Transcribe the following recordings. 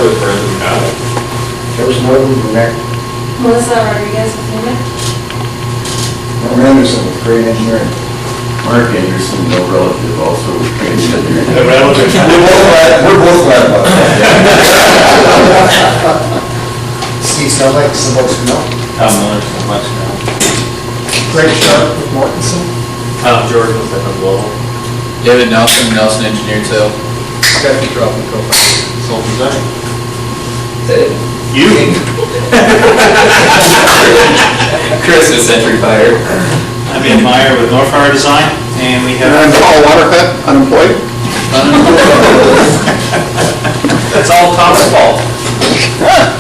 with forensic audit. There was more than direct. Melissa Rodriguez with Newman. Norm Anderson with Great Engineering. Mark Anderson, no relative, also with Great Engineering. The relative. We're both glad about that. Steve Snowflake, some folks who know. Tom Miller, so much now. Greg Sharp with Mortensen. Tom George was like a global. David Nelson, Nelson Engineered Sale. Scott Petrov with Co-Founders. Sole Design. You? Chris with Century Fire. I'm Ian Meyer with North Fire Design, and we have... And I'm Paul Watercut, unemployed. That's all Tom's fault.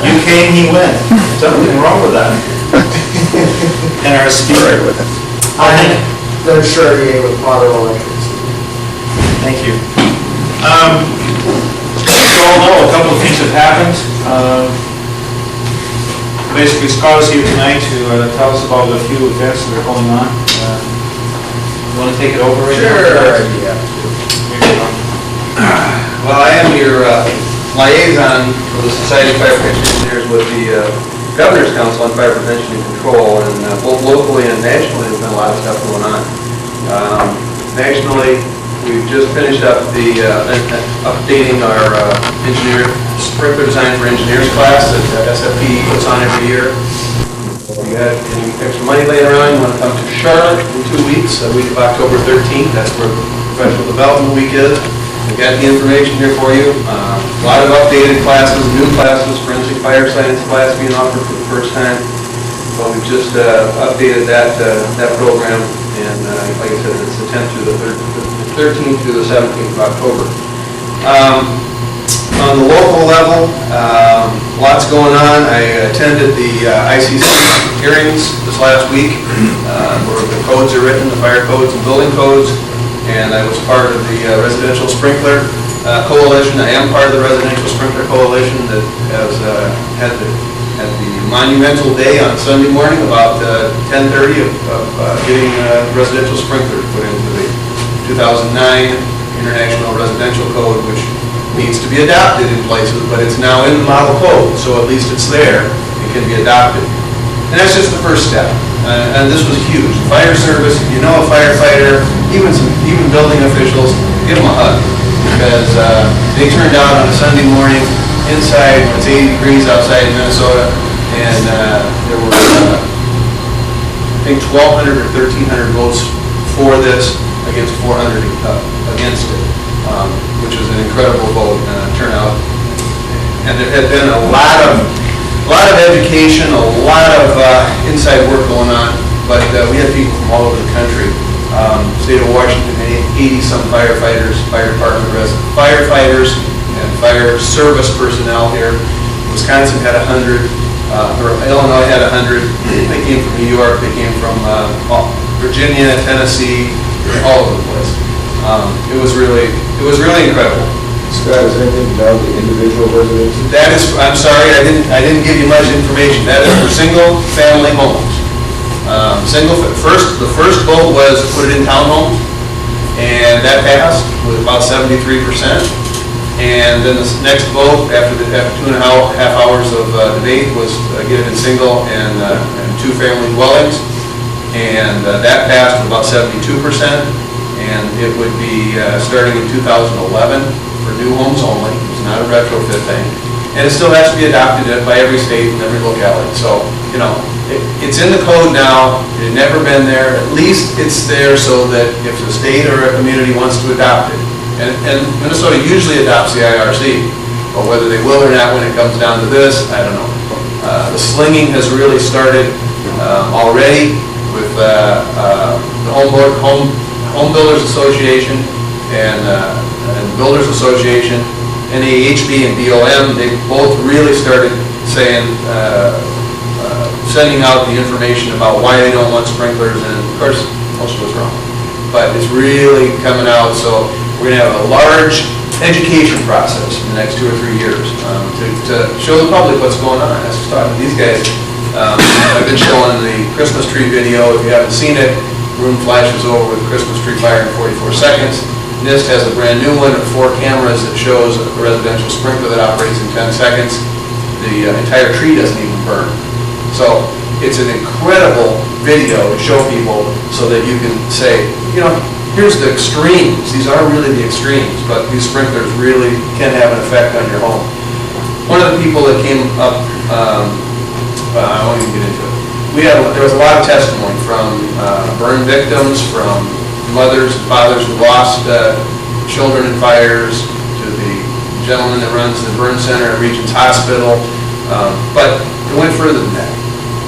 You came, he went. There's nothing wrong with that. And our speaker. I'm Doug Chartier with Father Electrics. Thank you. As you all know, a couple of things have happened. Basically, Scott is here tonight to tell us about a few events that are going on. You want to take it over? Sure. Well, I am your liaison for the Society of Fire Protection Engineers with the Governor's Council on Fire Prevention and Control, and both locally and nationally there's been a lot of stuff going on. Nationally, we've just finished up the updating our sprinkler design for engineers class that SFP puts on every year. If you got any extra money laying around, you want to come to Charlotte in 2 weeks, the week of October 13th. That's where Professional Development Week is. We've got the information here for you. A lot of updated classes, new classes, forensic fire science class being offered for the first time. So we've just updated that program, and like I said, it's the 10th through the 13th through the 17th of October. On the local level, lots going on. I attended the ICC hearings this last week, where the codes are written, the fire codes and building codes, and I was part of the Residential Sprinkler Coalition. I am part of the Residential Sprinkler Coalition that has had the monumental day on Sunday morning about 10:30 of getting residential sprinklers put into the 2009 International Residential Code, which needs to be adopted in places, but it's now in the model code, so at least it's there. It can be adopted. And that's just the first step. And this was huge. Fire service, if you know a firefighter, even building officials, give them a hug. Because they turned out on a Sunday morning inside, it's 80 degrees outside in Minnesota, and there were, I think, 1,200 or 1,300 votes for this against 400 against it, which was an incredible vote turnout. And there had been a lot of education, a lot of inside work going on, but we had people from all over the country. State of Washington had 80-some firefighters, fire department residents, firefighters, and fire service personnel here. Wisconsin had 100, or Illinois had 100. They came from New York, they came from Virginia, Tennessee, all over the place. It was really incredible. Scott, is there anything about the individual residences? That is, I'm sorry, I didn't give you much information. That is for single-family homes. The first vote was to put it in townhomes, and that passed with about 73%. And then the next vote, after 2.5 hours of debate, was get it in single and two-family dwellings, and that passed with about 72%. And it would be starting in 2011 for new homes only. It's not a retrofit thing. And it still has to be adopted by every state and every locality. So, you know, it's in the code now. It had never been there. At least it's there so that if the state or a community wants to adopt it, and Minnesota usually adopts the IRC, but whether they will or not when it comes down to this, I don't know. The slinging has really started already with the Home Builders Association and Builders Association, NAHB and BOM. They both really started saying, sending out the information about why they don't want sprinklers, and of course, most of us wrong. But it's really coming out, so we're going to have a large education process in the next 2 or 3 years to show the public what's going on. That's just talking to these guys. I've been showing the Christmas tree video. If you haven't seen it, room flashes over with Christmas tree fire in 44 seconds. NIST has a brand new one of 4 cameras that shows a residential sprinkler that operates in 10 seconds. The entire tree doesn't even burn. So it's an incredible video to show people so that you can say, you know, here's the extremes. These are really the extremes, but these sprinklers really can have an effect on your home. One of the people that came up, I won't even get into it. There was a lot of testimony from burn victims, from mothers and fathers who lost children in fires, to the gentleman that runs the burn center at Regents Hospital. But it went further than that.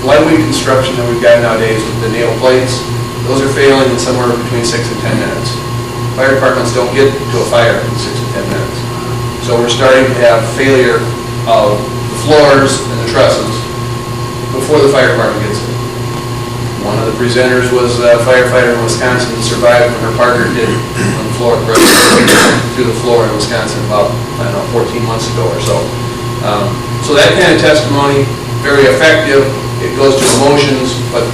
Lightweight construction that we've got nowadays with the nail plates, those are failing in somewhere between 6 and 10 minutes. Fire departments don't get to a fire in 6 to 10 minutes. So we're starting to have failure of the floors and the trusses before the fire department gets it. One of the presenters was a firefighter in Wisconsin who survived when her partner did on the floor, through the floor in Wisconsin about, 14 months ago or so. So that kind of testimony, very effective. It goes to emotions, but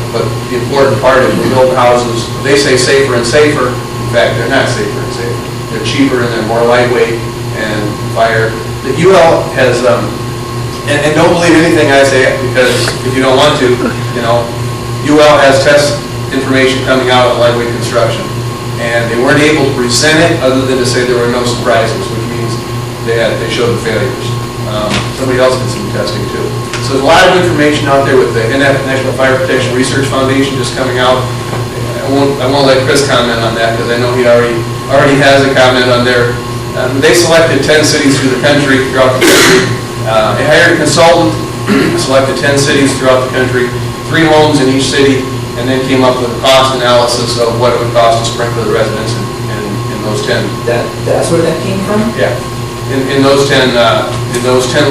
the important part is we build houses, they say safer and safer. In fact, they're not safer and safer. They're cheaper and they're more lightweight and fire. The UL has, and don't believe anything I say, because if you don't want to, UL has test information coming out on lightweight construction. And they weren't able to present it other than to say there were no surprises, which means they showed the failures. Somebody else did some testing too. So there's a lot of information out there with the National Fire Protection Research Foundation just coming out. I won't let Chris comment on that because I know he already has a comment on there. They selected 10 cities through the country, throughout the country. They hired a consultant, selected 10 cities throughout the country, 3 homes in each city, and then came up with a cost analysis of what it would cost to sprinkler the residents in those 10. That's where that came from? Yeah. In those 10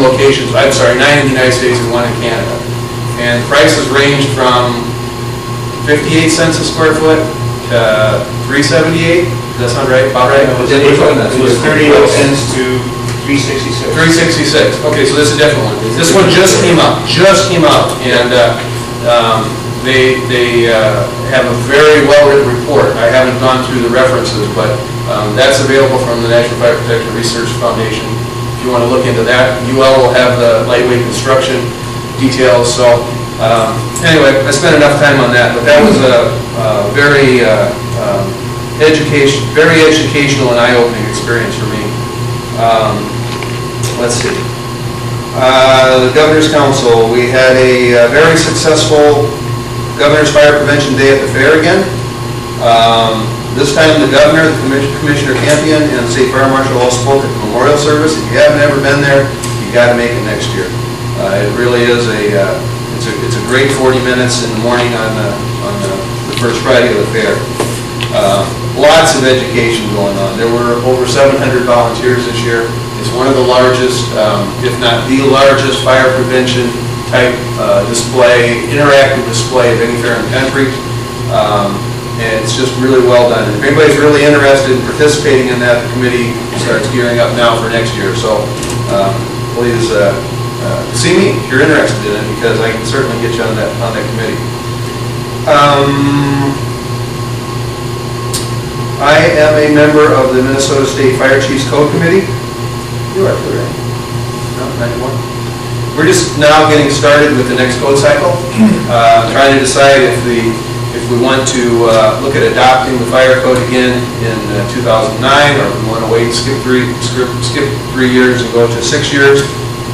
locations, 9 in the United States and 1 in Canada. And prices ranged from 58 cents a square foot to 378. Does that sound right? About right? It was 38 cents to 366. 366. Okay, so this is a different one. This one just came out, and they have a very well-written report. I haven't gone through the references, but that's available from the National Fire Protection Research Foundation. If you want to look into that, UL will have the lightweight construction details. So anyway, I spent enough time on that, but that was a very educational and eye-opening experience for me. Let's see. The Governor's Council, we had a very successful Governor's Fire Prevention Day at the fair again. This time the Governor, the Commissioner Campion, and the State Fire Marshal all spoke at the memorial service. If you haven't ever been there, you got to make it next year. It really is it's a great 40 minutes in the morning on the first Friday of the fair. Lots of education going on. There were over 700 volunteers this year. It's one of the largest, if not the largest, fire prevention type display, interactive display of any fair in the country. And it's just really well done. If anybody's really interested in participating in that, the committee starts gearing up now for next year. So please see me if you're interested in it, because I can certainly get you on that committee. I am a member of the Minnesota State Fire Chiefs Code Committee. You are too, right? No, not anymore. We're just now getting started with the next code cycle, trying to decide if we want to look at adopting the fire code again in 2009, or if we want to wait and skip 3 years and go to 6 years.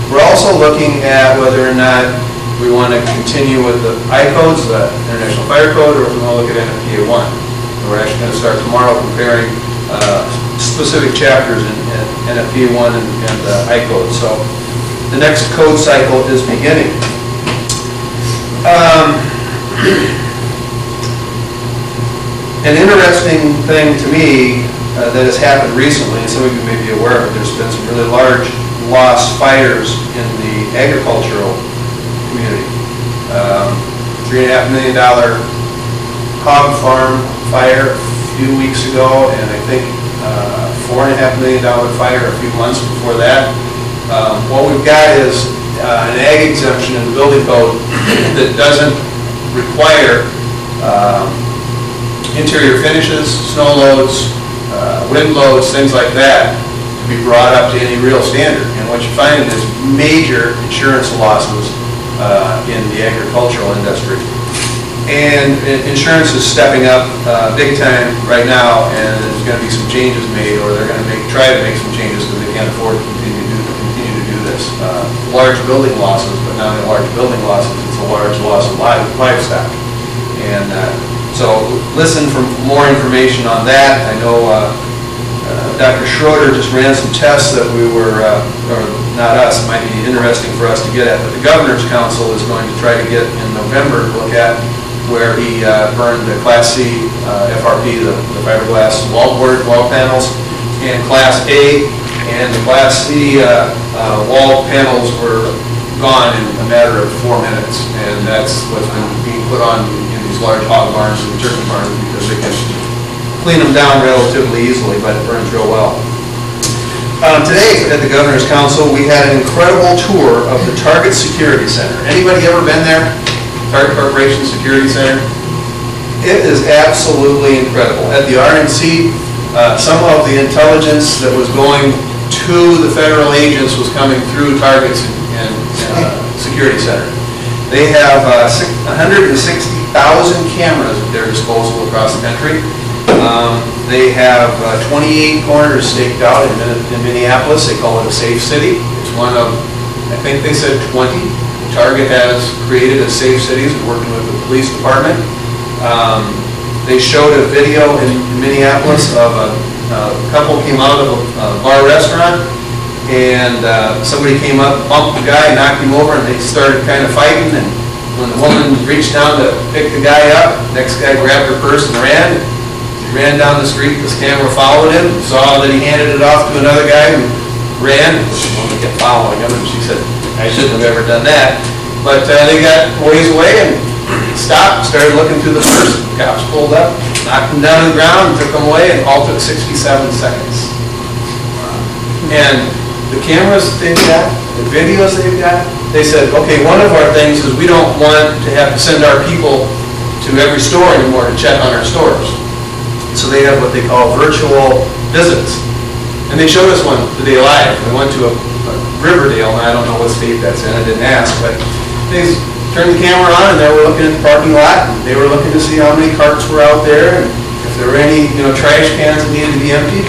We're also looking at whether or not we want to continue with the I-codes, the International Fire Code, or if we want to look at NFPA 1. We're actually going to start tomorrow comparing specific chapters in NFPA 1 and I-code. So the next code cycle is beginning. An interesting thing to me that has happened recently, and some of you may be aware of it, there's been some really large lost fires in the agricultural community. $3.5 million hog farm fire a few weeks ago, and I think $4.5 million fire a few months before that. What we've got is an ag exemption in the building code that doesn't require interior finishes, snow loads, wind loads, things like that, to be brought up to any real standard. And what you find is major insurance losses in the agricultural industry. And insurance is stepping up big time right now, and there's going to be some changes made, or they're going to try to make some changes because they can't afford to continue to do this. Large building losses, but not only large building losses, it's a large loss of livestock. And so listen for more information on that. I know Dr. Schroeder just ran some tests that we were, or not us, it might be interesting for us to get at, but the Governor's Council is going to try to get in November to look at where he burned the Class C FRP, the fiberglass wall panels, and Class A and the Class C wall panels were gone in a matter of 4 minutes, and that's what's been being put on in these large hog barns and turkey barns because they can clean them down relatively easily, but it burns real well. Today at the Governor's Council, we had an incredible tour of the Target Security Center. Anybody ever been there? Target Corporation Security Center? It is absolutely incredible. At the RNC, some of the intelligence that was going to the federal agents was coming through Target's and Security Center. They have 160,000 cameras at their disposal across the country. They have 28 corners staked out in Minneapolis. They call it a safe city. It's one of, I think they said 20. Target has created as safe cities and working with the police department. They showed a video in Minneapolis of a couple came out of a bar restaurant, and somebody came up, bumped the guy, knocked him over, and they started kind of fighting. And when the woman reached down to pick the guy up, the next guy grabbed her purse and ran. He ran down the street. This camera followed him, saw that he handed it off to another guy who ran. The woman kept following him, and she said, I shouldn't have ever done that. But they got ways away and stopped, started looking through the purse. The cops pulled up, knocked him down to the ground, and took him away, and all took 67 seconds. And the cameras they've got, the videos they've got, they said, okay, one of our things is we don't want to have to send our people to every store anymore to check on our stores. So they have what they call virtual visits. And they showed us one today live. We went to a Riverdale, and I don't know what state that's in, I didn't ask, but they turned the camera on and they were looking at the parking lot, and they were looking to see how many carts were out there, and if there were any, trash cans that needed to be emptied.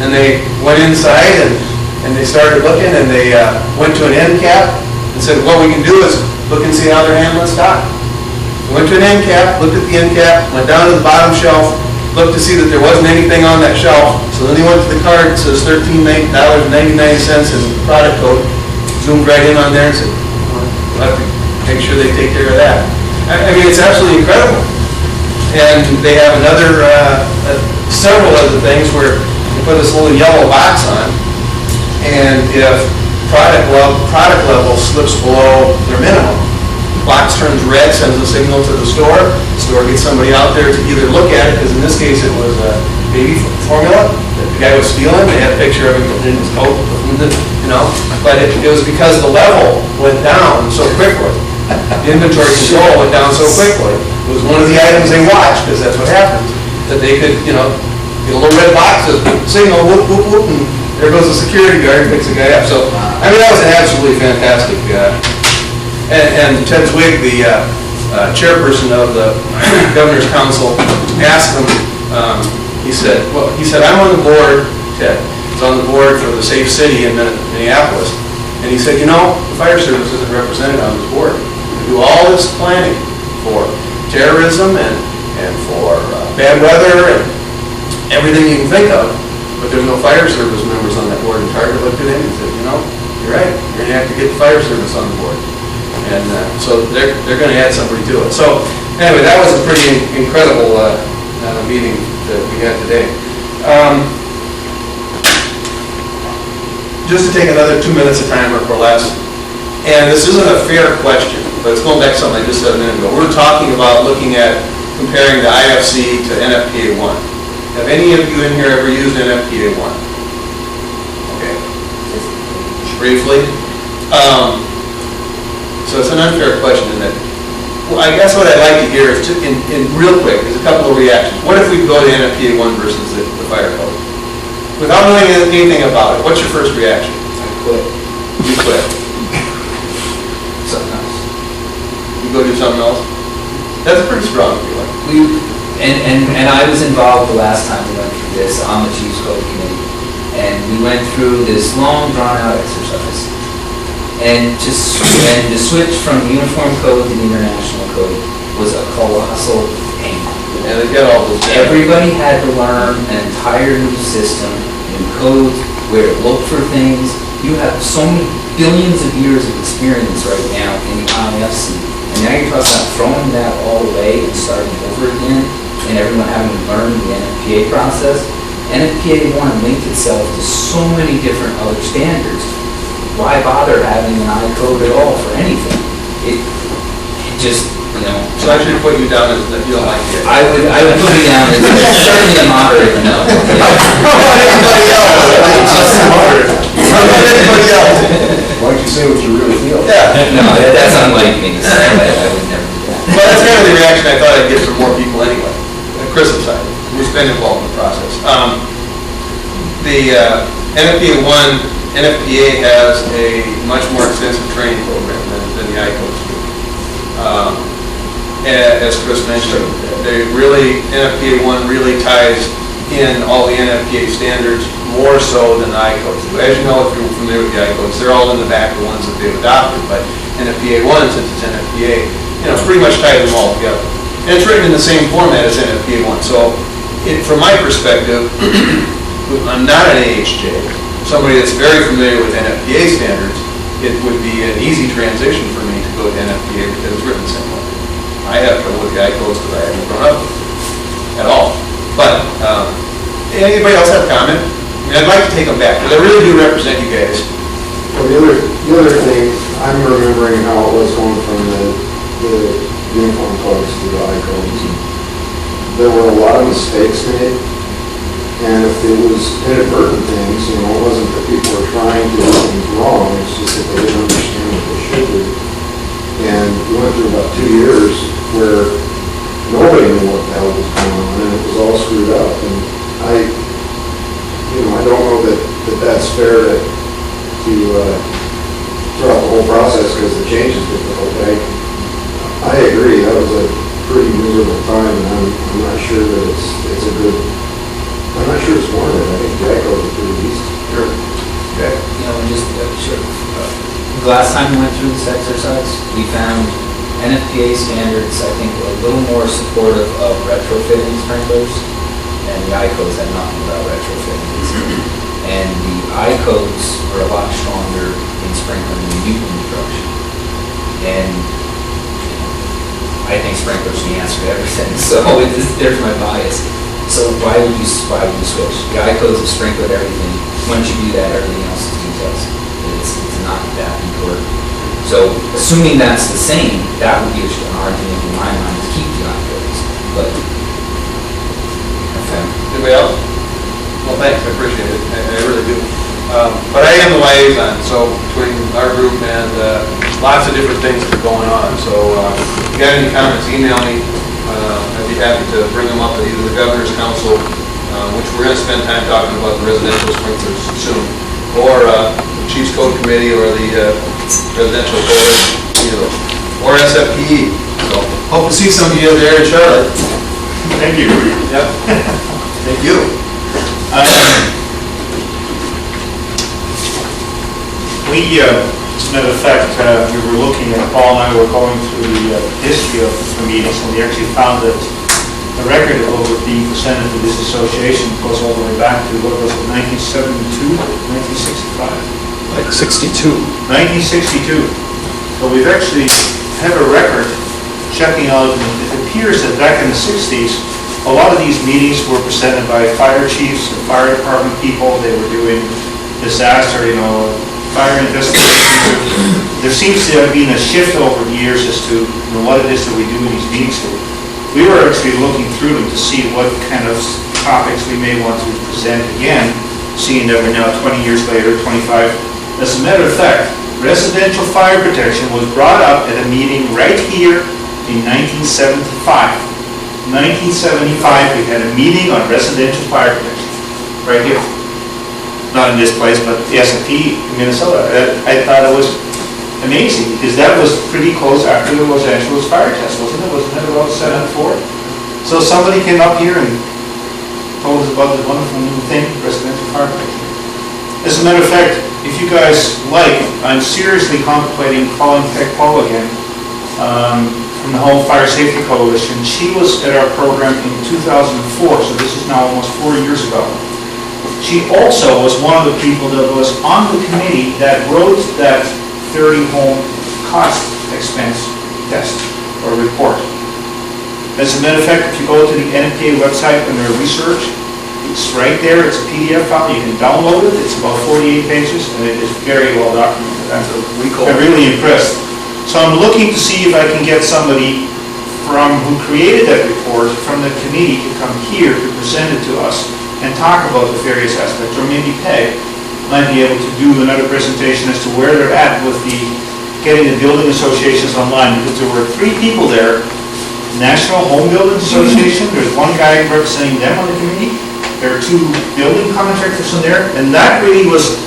And they went inside and they started looking, and they went to an end cap and said, what we can do is look and see how they're handling stock. We went to an end cap, looked at the end cap, went down to the bottom shelf, looked to see that there wasn't anything on that shelf. So then he went to the card, it says $13.99 in the product code, zoomed right in on there and said, we'll have to make sure they take care of that. I mean, it's absolutely incredible. And they have another, several other things where they put this little yellow box on, and if product level slips below their minimum, the box turns red, sends a signal to the store gets somebody out there to either look at it, because in this case it was a baby formula that the guy was stealing. They had a picture of him in his coat, but it was because the level went down so quickly. The inventory control went down so quickly. It was one of the items they watched, because that's what happens, that they could, get a little red box, signal, whoop, whoop, whoop, and there goes the security guard, picks the guy up. So, I mean, that was an absolutely fantastic, and Ted Twigg, the chairperson of the Governor's Council, asked him, he said, I'm on the board, Ted, he's on the board for the Safe City in Minneapolis, and he said, the fire service isn't represented on this board. We do all this planning for terrorism and for bad weather and everything you can think of, but there's no fire service members on that board. And Chartier looked at him and said, you're right, you're going to have to get the fire service on the board. And so they're going to add somebody to it. So anyway, that was a pretty incredible meeting that we had today. Just to take another 2 minutes of time or less, and this isn't a fair question, but it's going back to something I just said a minute ago. We're talking about looking at comparing the IFC to NFPA 1. Have any of you in here ever used NFPA 1? Okay. Briefly. So it's an unfair question, isn't it? Well, I guess what I'd like to hear is, in real quick, is a couple of reactions. What if we go to NFPA 1 versus the fire code? without knowing anything about it, what's your first reaction? I quit. You quit. Something else. You go do something else? That's a pretty strong feeling. And I was involved the last time we went through this on the Chiefs Code Committee. And we went through this long drawn-out exercise. And to switch from the Uniform Code to the International Code was a colossal pain. And they get all those. Everybody had to learn an entire new system, new codes, where to look for things. You have so many billions of years of experience right now in the IFC. And now you're talking about throwing that all away and starting over again, and everyone having to learn the NFPA process. NFPA 1 linked itself to so many different other standards. Why bother having an I code at all for anything? It just, you know. So I should put you down as that you don't like it. I would put you down as certainly a moderate no. Anybody else? Anybody else? Why don't you say what you really feel? Yeah. No, that's unlike me, so I would never do that. Well, that's kind of the reaction I thought I'd get from more people anyway. Chris side, who's been involved in the process. The NFPA 1, NFPA has a much more extensive training program than the ICOs do. As Chris mentioned, NFPA 1 really ties in all the NFPA standards more so than the ICOs do. As you know, if you're familiar with the ICOs, they're all in the back, the ones that they've adopted, but NFPA 1, since it's NFPA, it's pretty much tied them all together. And it's written in the same format as NFPA 1. So, from my perspective, I'm not an AHJ. Somebody that's very familiar with NFPA standards, it would be an easy transition for me to go to NFPA because it's written the same way. I have trouble with the ICOs because I haven't grown up with it at all. But, anybody else have a comment? I mean, I'd like to take them back because I really do represent you guys. Well, the other thing, I'm remembering how it was going from the uniform codes to the I codes. There were a lot of mistakes made, and if it was inadvertent things, it wasn't that people were trying to do things wrong, it's just that they didn't understand what they should do. And we went through about 2 years where nobody knew what the hell was going on, and it was all screwed up. And I don't know that that's fair to throughout the whole process because the change is difficult. I agree, that was a pretty miserable time, and I'm not sure that it's a good, I'm not sure it's warranted. I think the ICOs are pretty decent. Sure. Okay. Sure. The last time we went through this exercise, we found NFPA standards, I think, were a little more supportive of retrofitting sprinklers, and the I-codes had nothing about retrofitting. And the I-codes were a lot stronger in sprinkler than new construction. And I think sprinklers are the answer to everything, so there's my bias. So why would you switch? The I-codes have sprinkled everything. Once you do that, everything else is details. It's not that important. So assuming that's the same, that would be an argument in my mind to keep the I-codes. But okay. Anybody else? Well, thanks, I appreciate it, I really do. But I am the liaison, so between our group and lots of different things that are going on. So if you got any comments, email me. I'd be happy to bring them up at either the Governor's Council, which we're going to spend time talking about the residential sprinklers soon, or the Chiefs Code Committee, or the Residential Code, or SFPE. So hope to see some of you there in Charlotte. Thank you. Yep. Thank you. As a matter of fact, we were looking at, Paul and I were going through the history of the meetings, and we actually found that the record of what was being presented to this association goes all the way back to, what was it, 1972, 1965? Like 62. 1962. So we've actually have a record checking out, and it appears that back in the 60s, a lot of these meetings were presented by fire chiefs and fire department people. They were doing disaster, fire investigations. There seems to have been a shift over the years as to what it is that we do in these meetings. So we were actually looking through them to see what kind of topics we may want to present again, seeing that we're now 20 years later, 25. As a matter of fact, residential fire protection was brought up at a meeting right here in 1975. 1975, we had a meeting on residential fire protection, right here. not in this place, but the S&P in Minnesota. I thought it was amazing, because that was pretty close after the Los Angeles fire test, wasn't it? Wasn't it about 7-4? So somebody came up here and told us about this wonderful new thing, residential fire protection. As a matter of fact, if you guys like, I'm seriously contemplating calling Peg Paul again, from the Home Fire Safety Coalition. She was at our program in 2004, so this is now almost 4 years ago. She also was one of the people that was on the committee that wrote that 30-home cost expense test or report. As a matter of fact, if you go to the NFPA website under research, it's right there, it's a PDF file, you can download it, it's about 48 pages, and it is very well documented. I'm really impressed. So I'm looking to see if I can get somebody who created that report from the committee to come here to present it to us and talk about the various aspects, or maybe Peg might be able to do another presentation as to where they're at with getting the building associations online, because there were 3 people there. National Home Building Association, there's one guy representing them on the committee, there are 2 building contractors in there, and that really was,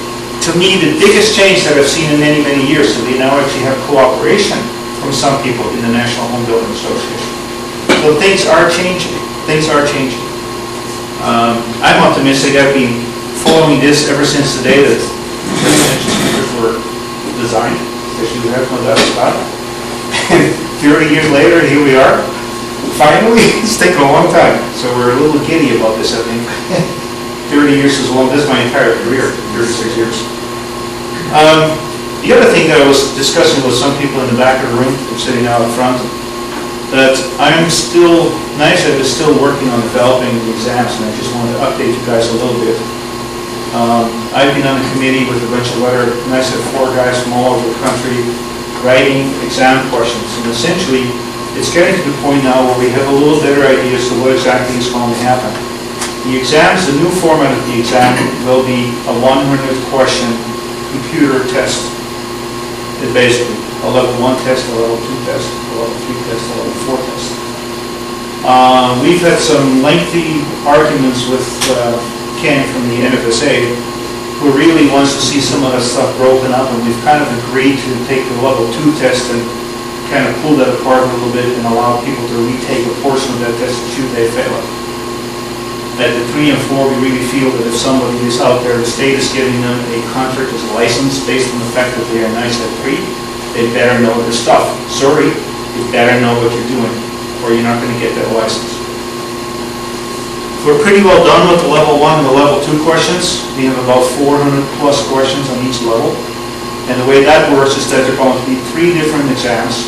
to me, the biggest change that I've seen in many, many years. So they now actually have cooperation from some people in the National Home Building Association. So things are changing. Things are changing. I'm optimistic. I've been following this ever since the day that residential speakers were designed, as you have no doubt about it. And 30 years later, here we are. Finally, it's taken a long time. So we're a little giddy about this, I think. 30 years is long. This is my entire career, 36 years. The other thing that I was discussing with some people in the back of the room, I'm sitting out in front, that NICEAD is still working on developing the exams, and I just wanted to update you guys a little bit. I've been on a committee with a bunch of other NICEAD 4 guys from all over the country writing exam questions, and essentially it's getting to the point now where we have a little better idea as to what exactly is going to happen. The exams, the new format of the exam will be a 100-question computer test. It basically, a level 1 test, a level 2 test, a level 3 test, a level 4 test. We've had some lengthy arguments with Ken from the NFSA, who really wants to see some of that stuff broken up, and we've kind of agreed to take the level 2 test and kind of pull that apart a little bit and allow people to retake a portion of that test should they fail it. At the 3 and 4, we really feel that if somebody is out there, the state is giving them a contractor's license based on the fact that they are NICEAD 3, they better know their stuff. Sorry, you better know what you're doing, or you're not going to get that license. We're pretty well done with the level 1 and the level 2 questions. We have about 400 plus questions on each level. And the way that works is that there are going to be 3 different exams.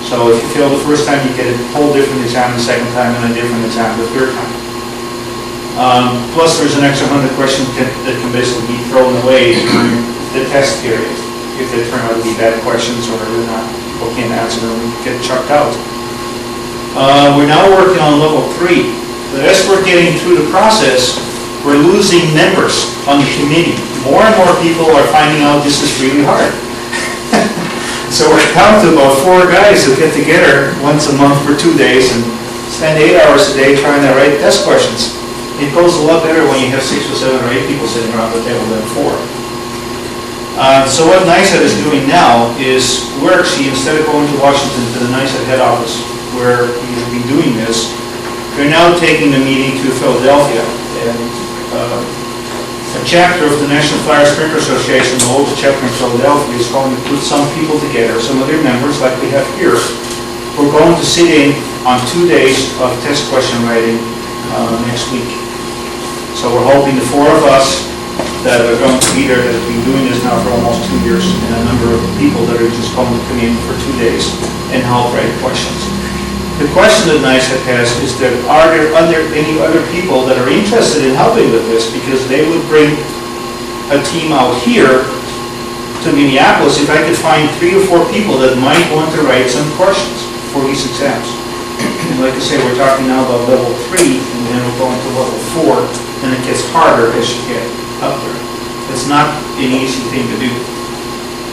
So if you fail the first time, you get a whole different exam the second time, and a different exam the third time. Plus there's an extra 100 questions that can basically be thrown away during the test period if they turn out to be bad questions or they're not, people can't answer them and get chucked out. We're now working on level 3. But as we're getting through the process, we're losing members on the committee. More and more people are finding out this is really hard. So we're down to about 4 guys who get together once a month for 2 days and spend 8 hours a day trying to write test questions. It goes a lot better when you have 6 or 7 or 8 people sitting around the table than 4. So what NICEAD is doing now is we're actually, instead of going to Washington to the NICEAD head office where we've been doing this, they're now taking the meeting to Philadelphia. And a chapter of the National Fire Sprinkler Association, the local chapter in Philadelphia, is going to put some people together, some of their members like we have here. We're going to sit in on 2 days of test question writing next week. So we're hoping the 4 of us that are going to be there that have been doing this now for almost 2 years, and a number of people that are just going to come in for 2 days and help write questions. The question that NICEAD has is that are there any other people that are interested in helping with this, because they would bring a team out here to Minneapolis if I could find 3 or 4 people that might want to write some questions for these exams. And like I say, we're talking now about level 3, and then we're going to level 4, and it gets harder as you get up there. It's not an easy thing to do.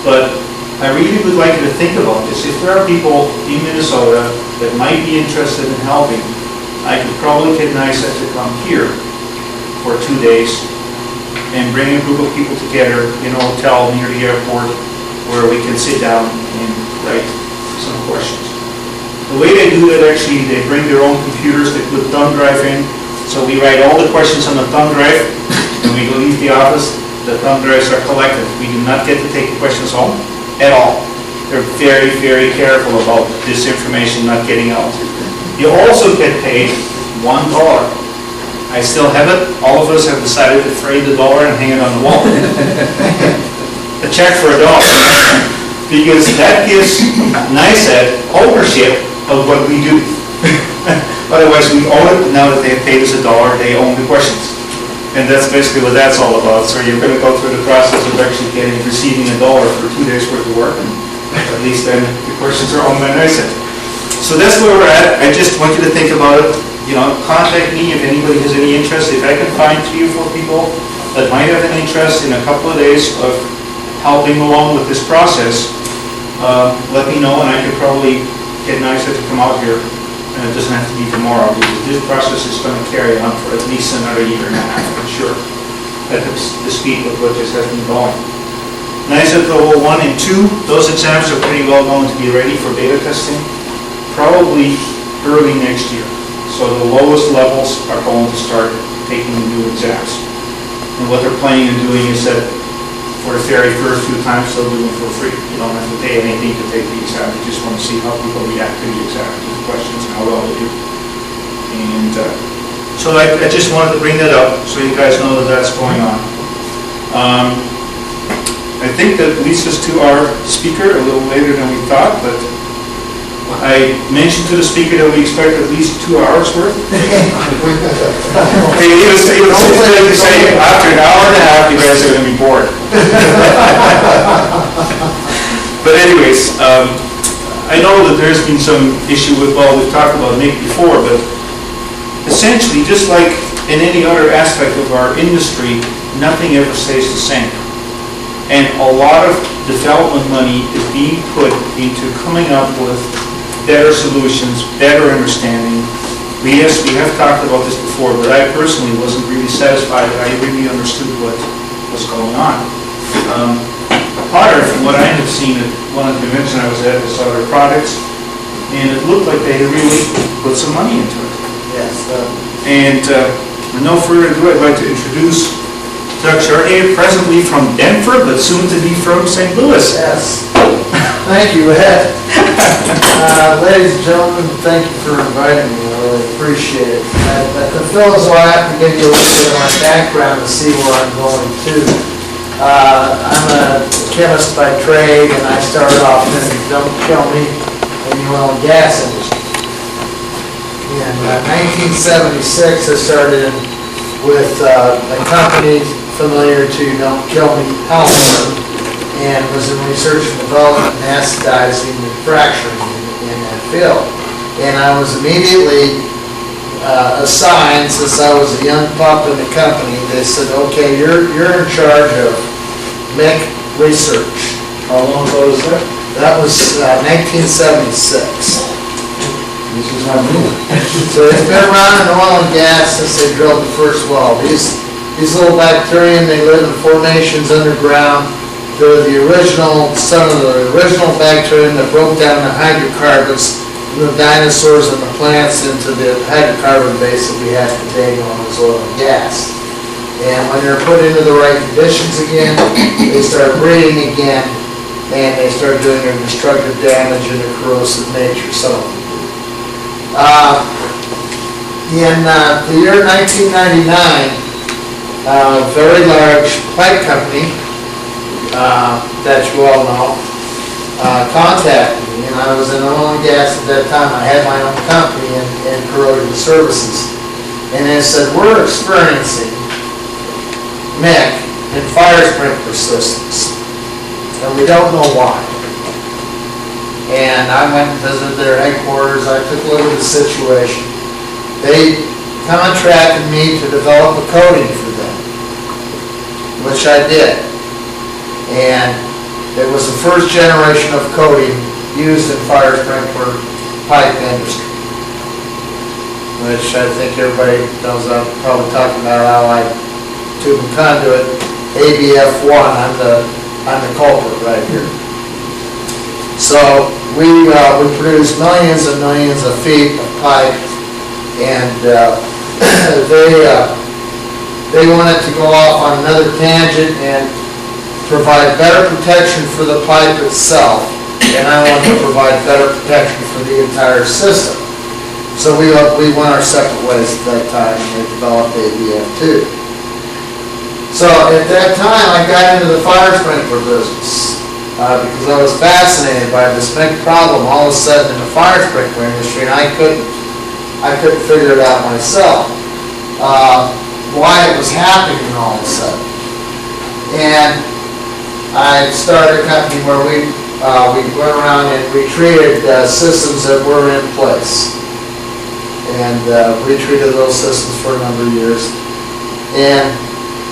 But I really would like you to think about this. If there are people in Minnesota that might be interested in helping, I could probably get NICEAD to come here for 2 days and bring a group of people together in a hotel near the airport where we can sit down and write some questions. The way they do that, actually, they bring their own computers, they put thumb drive in, so we write all the questions on the thumb drive. When we leave the office, the thumb drives are collected. We do not get to take the questions home at all. They're very, very careful about this information not getting out. You also get paid $1. I still have it. All of us have decided to frame the dollar and hang it on the wall. A check for $1. Because that gives NICEAD ownership of what we do. Otherwise, we own it. Now that they have paid us $1, they own the questions. And that's basically what that's all about. So you're going to go through the process of actually receiving $1 for 2 days worth of work, and at least then the questions are owned by NICEAD. So that's where we're at. I just want you to think about it. You know, contact me if anybody has any interest. If I can find 3 or 4 people that might have an interest in a couple of days of helping along with this process, let me know, and I could probably get NICEAD to come out here. And it doesn't have to be tomorrow, because this process is going to carry on for at least another 1.5 years, for sure, at the speed with which this has been going. NICEAD Level 1 and 2, those exams are pretty well going to be ready for beta testing, probably early next year. So the lowest levels are going to start taking the new exams. And what they're planning on doing is that for the very first 2 times, they'll do them for free. You don't have to pay anything to take the exam. You just want to see how people react to the exam, to the questions, and how well they do. And so I just wanted to bring that up so you guys know that that's going on. I think that leads us to our speaker a little later than we thought, but I mentioned to the speaker that we expect at least 2 hours worth. He was saying after an hour and a half, you guys are going to be bored. But anyways, I know that there's been some issue with, well, we've talked about Nick before, but essentially, just like in any other aspect of our industry, nothing ever stays the same. And a lot of development money is being put into coming up with better solutions, better understanding. We have talked about this before, but I personally wasn't really satisfied that I really understood what was going on. Potter, from what I have seen at one of the conventions I was at, saw their products, and it looked like they had really put some money into it. Yes. And with no further ado, I'd like to introduce Doug Chartier, presently from Denver, but soon to be from St. Louis. Yes. Thank you, Ed. Ladies and gentlemen, thank you for inviting me. I really appreciate it. To fill us all, I have to give you a little bit of my background to see where I'm going to. I'm a chemist by trade, and I started off in the Don't Kill Me in the oil and gas industry. In 1976, I started with a company familiar to Don't Kill Me, Alpha, and was in research and development and acetizing and fracturing in that field. And I was immediately assigned, since I was a young pup in the company, they said, okay, you're in charge of MEC research. How long ago was that? That was 1976. This is my move. So they've been around in oil and gas since they drilled the first well. These little bacteria, they live in formations underground. They're some of the original bacteria that broke down the hydrocarbons from the dinosaurs and the plants into the hydrocarbon base that we have today known as oil and gas. And when they're put into the right conditions again, they start breeding again, and they start doing their destructive damage and their corrosive nature. So, in the year 1999, a very large pipe company that you all know contacted me, and I was in oil and gas at that time. I had my own company in corrosion services, and they said, we're experiencing MEC in fire sprinkler systems, and we don't know why. And I went and visited their headquarters. I took a look at the situation. They contracted me to develop a coating for them, which I did. And it was the first generation of coating used in fire sprinkler pipe industry, which I think everybody knows. I'm probably talking about how I tube and conduit, ABF1, I'm the culprit right here. So we produce millions and millions of feet of pipe, and they wanted to go off on another tangent and provide better protection for the pipe itself, and I want to provide better protection for the entire system. So we went our separate ways at that time, and they developed ABF2. So at that time, I got into the fire sprinkler business because I was fascinated by this big problem all of a sudden in the fire sprinkler industry, and I couldn't figure it out myself why it was happening all of a sudden. And I started a company where we went around and we treated systems that were in place. And we treated those systems for a number of years. And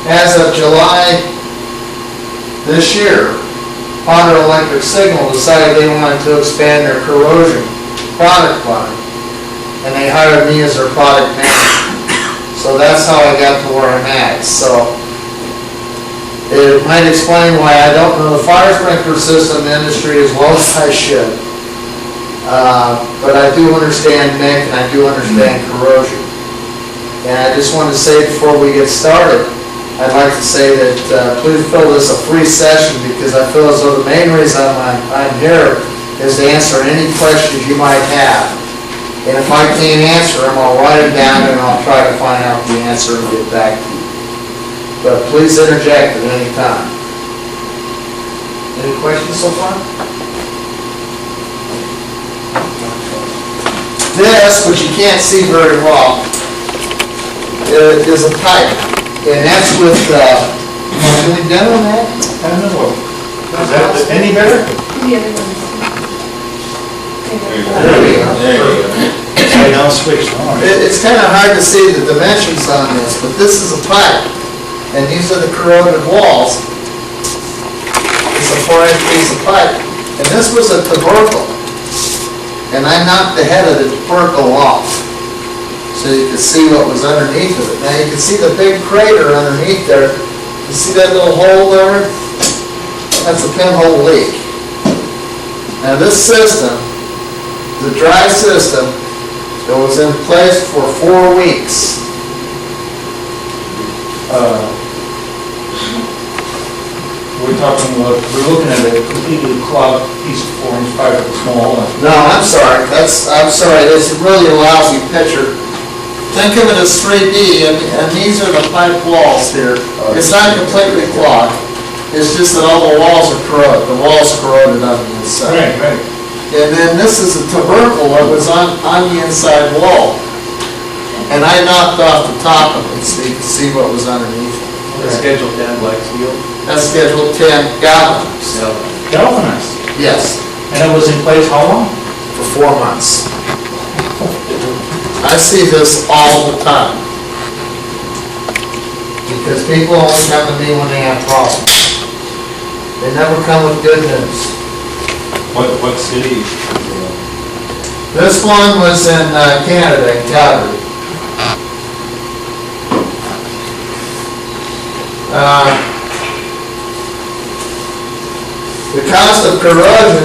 as of July this year, Potter Electric Signal decided they wanted to expand their corrosion product line. And they hired me as their product manager. So that's how I got to where I'm at. So it might explain why I don't know the fire sprinkler system industry as well as I should. But I do understand Mick and I do understand corrosion. And I just want to say before we get started, I'd like to say that please feel this a free session because I feel as though the main reason I'm here is to answer any questions you might have. And if I can't answer them, I'll write them down and I'll try to find out the answer and get back to you. But please interject at any time. Any questions so far? This, which you can't see very well, is a pipe. And that's with, am I done on that? I don't know. Is that any better? The other one. There we go. There you go. I now switched on. It's kind of hard to see the dimensions on this, but this is a pipe. And these are the corroded walls. It's a 4-inch piece of pipe. And this was a tubercle. And I knocked the head of the tubercle off so you could see what was underneath of it. Now you can see the big crater underneath there. You see that little hole there? That's a pinhole leak. Now this system, the dry system, it was in place for 4 weeks. We're looking at a completely clogged piece of 4-inch pipe with small. No, I'm sorry. I'm sorry. It's a really lousy picture. Think of it as 3D, and these are the pipe walls here. It's not completely clogged. It's just that all the walls are corroded. The walls corroded on the inside. Right. And then this is a tubercle that was on the inside wall. And I knocked off the top of it so you can see what was underneath it. Schedule 10 black steel. That's Schedule 10 galvanized. Galvanized. Yes, And it was in place how long? for 4 months. I see this all the time. Because people only come to me when they have problems. They never come with good news. What city? This one was in Canada, in Calgary. The cost of corrosion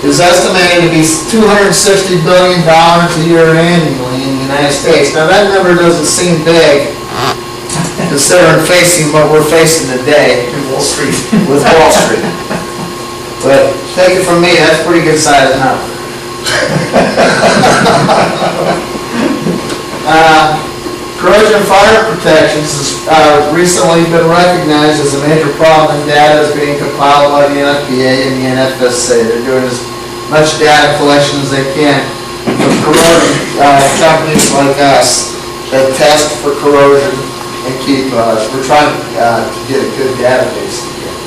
is estimated to be $260 billion a year annually in the United States. Now that number doesn't seem big, considering facing what we're facing today In Wall Street. with Wall Street. But take it from me, that's a pretty good sized number. Corrosion fire protections has recently been recognized as a major problem, and data is being compiled by the NFPA and the NFSA. They're doing as much data collection as they can from corrosion companies like us that test for corrosion and keep, we're trying to get a good database together.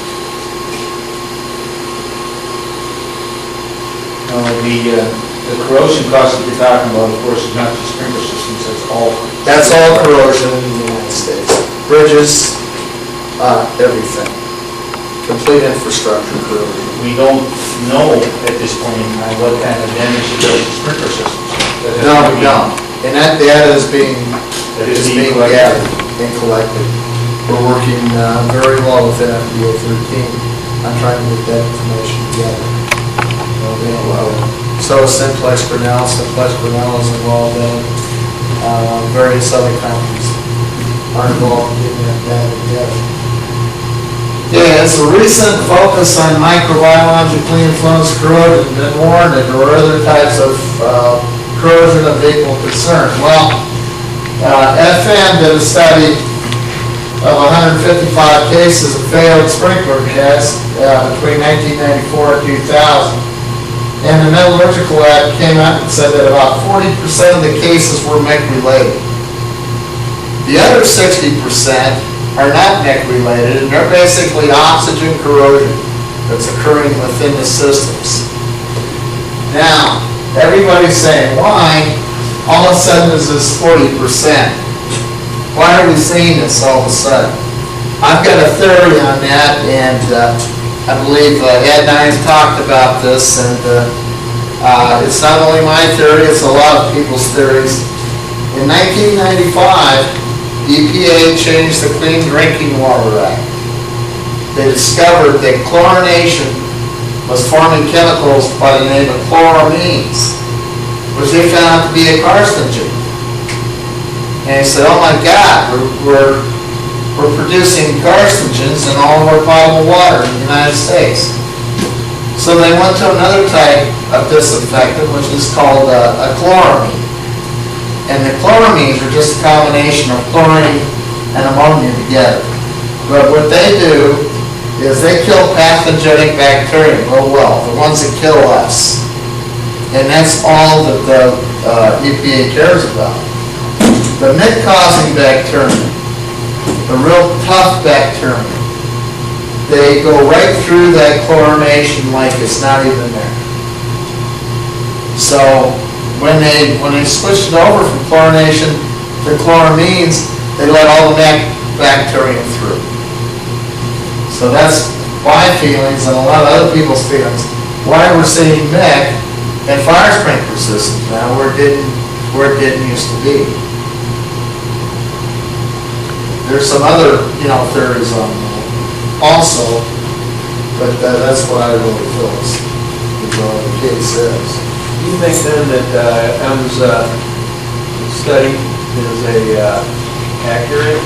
The corrosion cost that you're talking about, of course, is not just sprinkler systems, that's all. That's all corrosion in the United States. Bridges, everything. Complete infrastructure corrosion. We don't know at this point in time what kind of damage it does to sprinkler systems. No, we don't. And that data is being That is being gathered. collected. and collected. We're working very well with NFPA 13 on trying to get that information together. So Simplex Grinnell is involved in various other companies are involved in getting that data together. Yeah, it's a recent focus on microbiologically influenced corrosion, been warned that there were other types of corrosion of equal concern. Well, FM did a study of 155 cases of failed sprinkler heads between 1994 and 2000. And the Metallurgical Lab came out and said that about 40% of the cases were MEC-related. The other 60% are not MEC-related, and they're basically oxygen corrosion that's occurring within the systems. Now, everybody's saying, why all of a sudden is this 40%? Why are we seeing this all of a sudden? I've got a theory on that, and I believe Ed and I have talked about this, and it's not only my theory, it's a lot of people's theories. In 1995, EPA changed the Clean Drinking Water Act. They discovered that chlorination was forming chemicals by the name of chloramines, which they found to be a carcinogen. And they said, oh my God, we're producing carcinogens in all of our potable water in the United States. So they went to another type of disinfectant, which is called a chloramine. And the chloramines are just a combination of chlorine and ammonia together. But what they do is they kill pathogenic bacteria real well, the ones that kill us. And that's all that the EPA cares about. The mid-causing bacteria, the real tough bacteria, they go right through that chlorination like it's not even there. So when they switched it over from chlorination to chloramines, they let all the bacteria through. So that's my feelings and a lot of other people's feelings. Why we're seeing MEC and fire sprinkler systems now where it didn't used to be. There's some other, theories on that also, but that's what I really feel is the case is. Do you think then that M's study is accurate?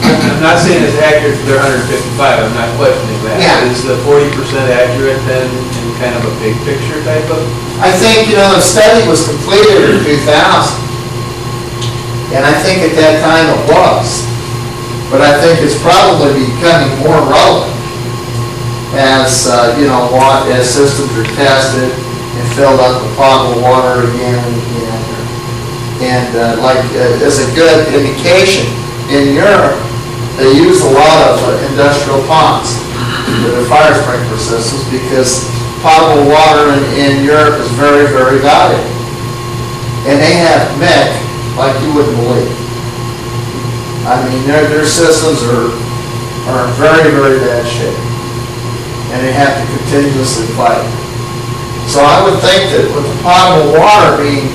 I'm not saying it's accurate for their 155, I'm not questioning that. Yeah. Is the 40% accurate then in kind of a big picture type of? I think, the study was completed in 2000. And I think at that time it was. But I think it's probably becoming more relevant as, as systems are tested and filled up with potable water again and again. And as a good indication, in Europe, they use a lot of industrial ponds for their fire sprinkler systems because potable water in Europe is very, very valuable. And they have MEC like you wouldn't believe. I mean, their systems are in very, very bad shape. And they have to continuously fight. So I would think that with the potable water being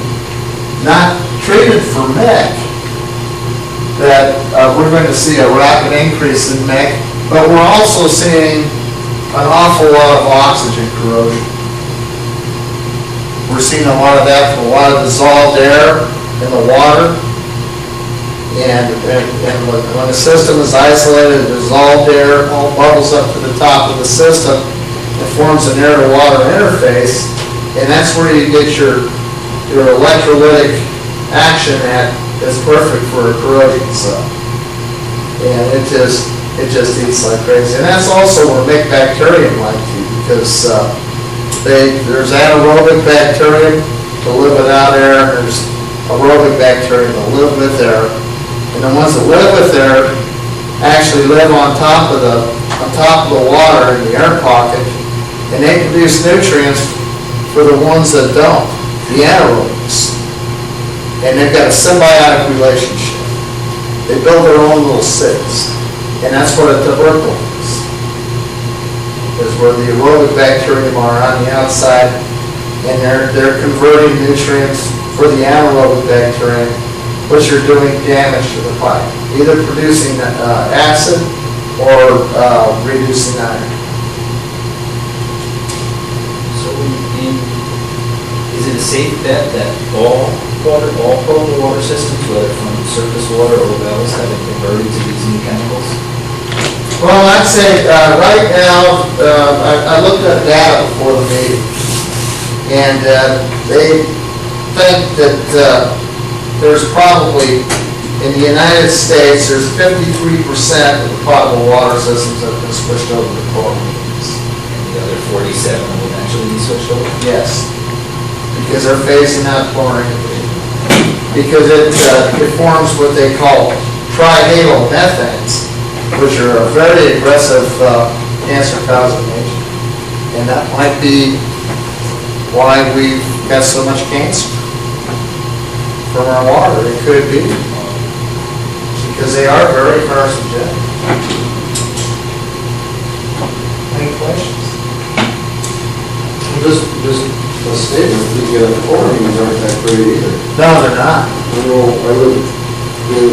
not treated for MEC, that we're going to see a rapid increase in MEC, but we're also seeing an awful lot of oxygen corrosion. We're seeing a lot of that from a lot of dissolved air in the water. And when the system is isolated, dissolved air all bubbles up to the top of the system and forms an air-to-water interface, and that's where you get your electrolytic action that's perfect for a corrosion cell. And it just eats like crazy. And that's also where mycobacterium like to, because there's anaerobic bacterium that live without air, and there's aerobic bacteria that live with air. And the ones that live with air actually live on top of the water in the air pocket, and they produce nutrients for the ones that don't, the anaerobics. And they've got a symbiotic relationship. They build their own little cities, and that's what a tubercle is where the aerobic bacteria are on the outside, and they're converting nutrients for the anaerobic bacteria, which are doing damage to the pipe. either producing acid or reducing iron. So is it a safe bet that all potable water systems, whether from surface water or wells, have been converted to these new chemicals? Well, I'd say right now, I looked at data before the meeting, and they think that there's probably, in the United States, there's 53% of the potable water systems that have been switched over to chloramines. And the other 47 will eventually be switched over? Yes, because they're phasing out chlorine. Because it forms what they call trihalomethanes, which are a very aggressive cancer-causing agent. And that might be why we've got so much cancer from our water. It could be. Because they are very carcinogenic. Any questions? Just a statement, the chloramines aren't that great either. No, they're not. I lived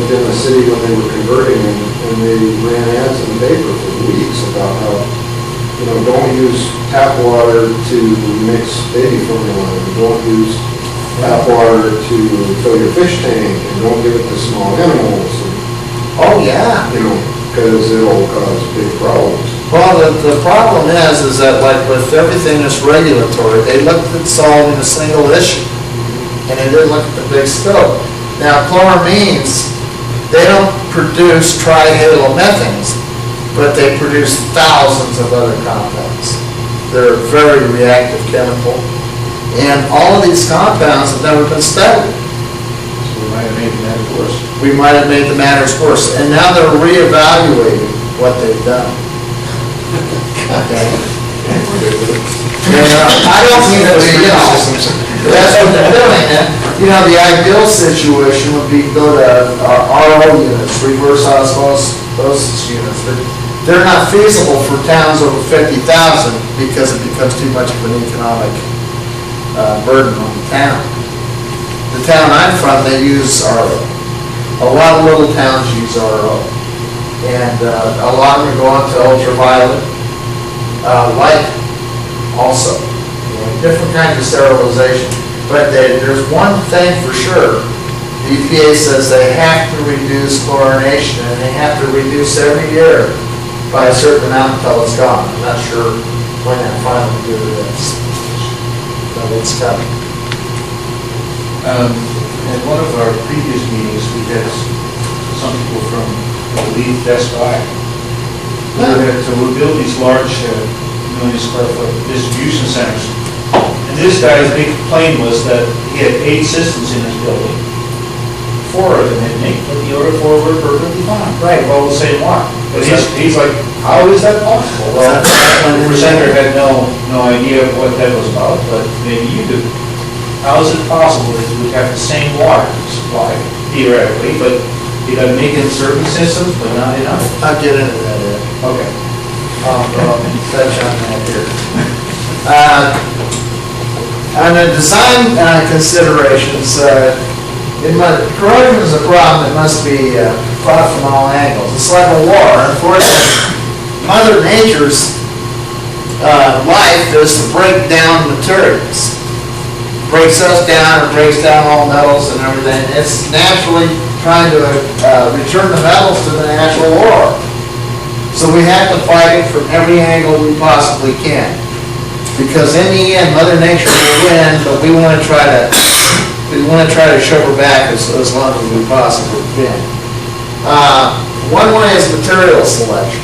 in a city when they were converting, and they ran ads in the paper for weeks about how, don't use tap water to mix baby formula, and don't use tap water to fill your fish tank, and don't give it to small animals. Oh, yeah. Because it'll cause big problems. Well, the problem is that like with everything that's regulatory, they looked at solving a single issue, and they didn't look at the big scope. Now, chloramines, they don't produce trihalomethanes, but they produce thousands of other compounds. They're a very reactive chemical, and all of these compounds have never been studied. So we might have made the matter worse. We might have made the matters worse, and now they're reevaluating what they've done. Okay. I don't mean that that's what they're doing. The ideal situation would be go to RO units, reverse osmosis units. They're not feasible for towns over 50,000 because it becomes too much of an economic burden on the town. The town I'm from, they use RO. A lot of little towns use RO. And a lot of them go on to ultraviolet, light also. Different kinds of sterilization. But there's one thing for sure. The EPA says they have to reduce chlorination, and they have to reduce every year by a certain amount until it's gone. I'm not sure when that final year is. But it's coming. At one of our previous meetings, we had some people from, I believe, Best Buy. So we built these large million-square-foot distribution centers. And this guy's big complaint was that he had 8 systems in his building. 4 of them didn't make, but the other 4 were perfectly fine. Right. All the same water. But he's like, how is that possible? Well, the presenter had no idea what that was about, but maybe you do. How is it possible that you would have the same water supply, theoretically, but you got to make it in certain systems, but not in others? I'll get into that, Ed. Okay. I'll touch on that here. On the design considerations, corrosion is a problem that must be fought from all angles. It's like a war. Unfortunately, Mother Nature's life is to break down materials. Breaks us down, it breaks down all metals and everything. It's naturally trying to return the metals to the natural world. So we have to fight it from every angle we possibly can. Because in the end, Mother Nature will win, but we want to try to shove her back as long as we possibly can. One way is material selection.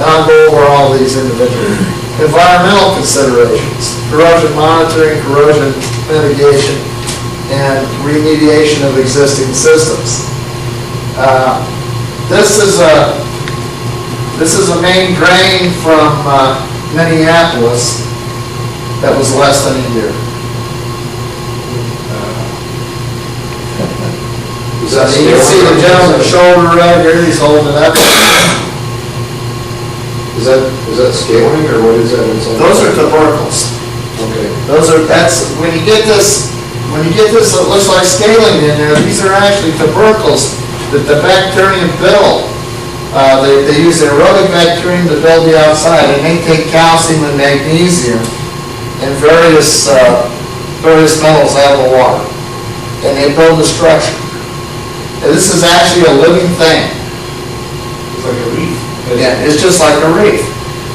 I'll go over all these individually. Environmental considerations, corrosion monitoring, corrosion mitigation, and remediation of existing systems. This is a main drain from Minneapolis that was less than a year. You can see the gentleman's shoulder right here, he's holding it up. Is that scaling, or what is that inside? Those are tubercles. Okay. When you get this, it looks like scaling in there. These are actually tubercles that the bacterium build. They use aerobic bacterium to build the outside, and they take calcium and magnesium and various metals out of the water, and they build the structure. And this is actually a living thing. It's like a reef. Yeah, it's just like a reef.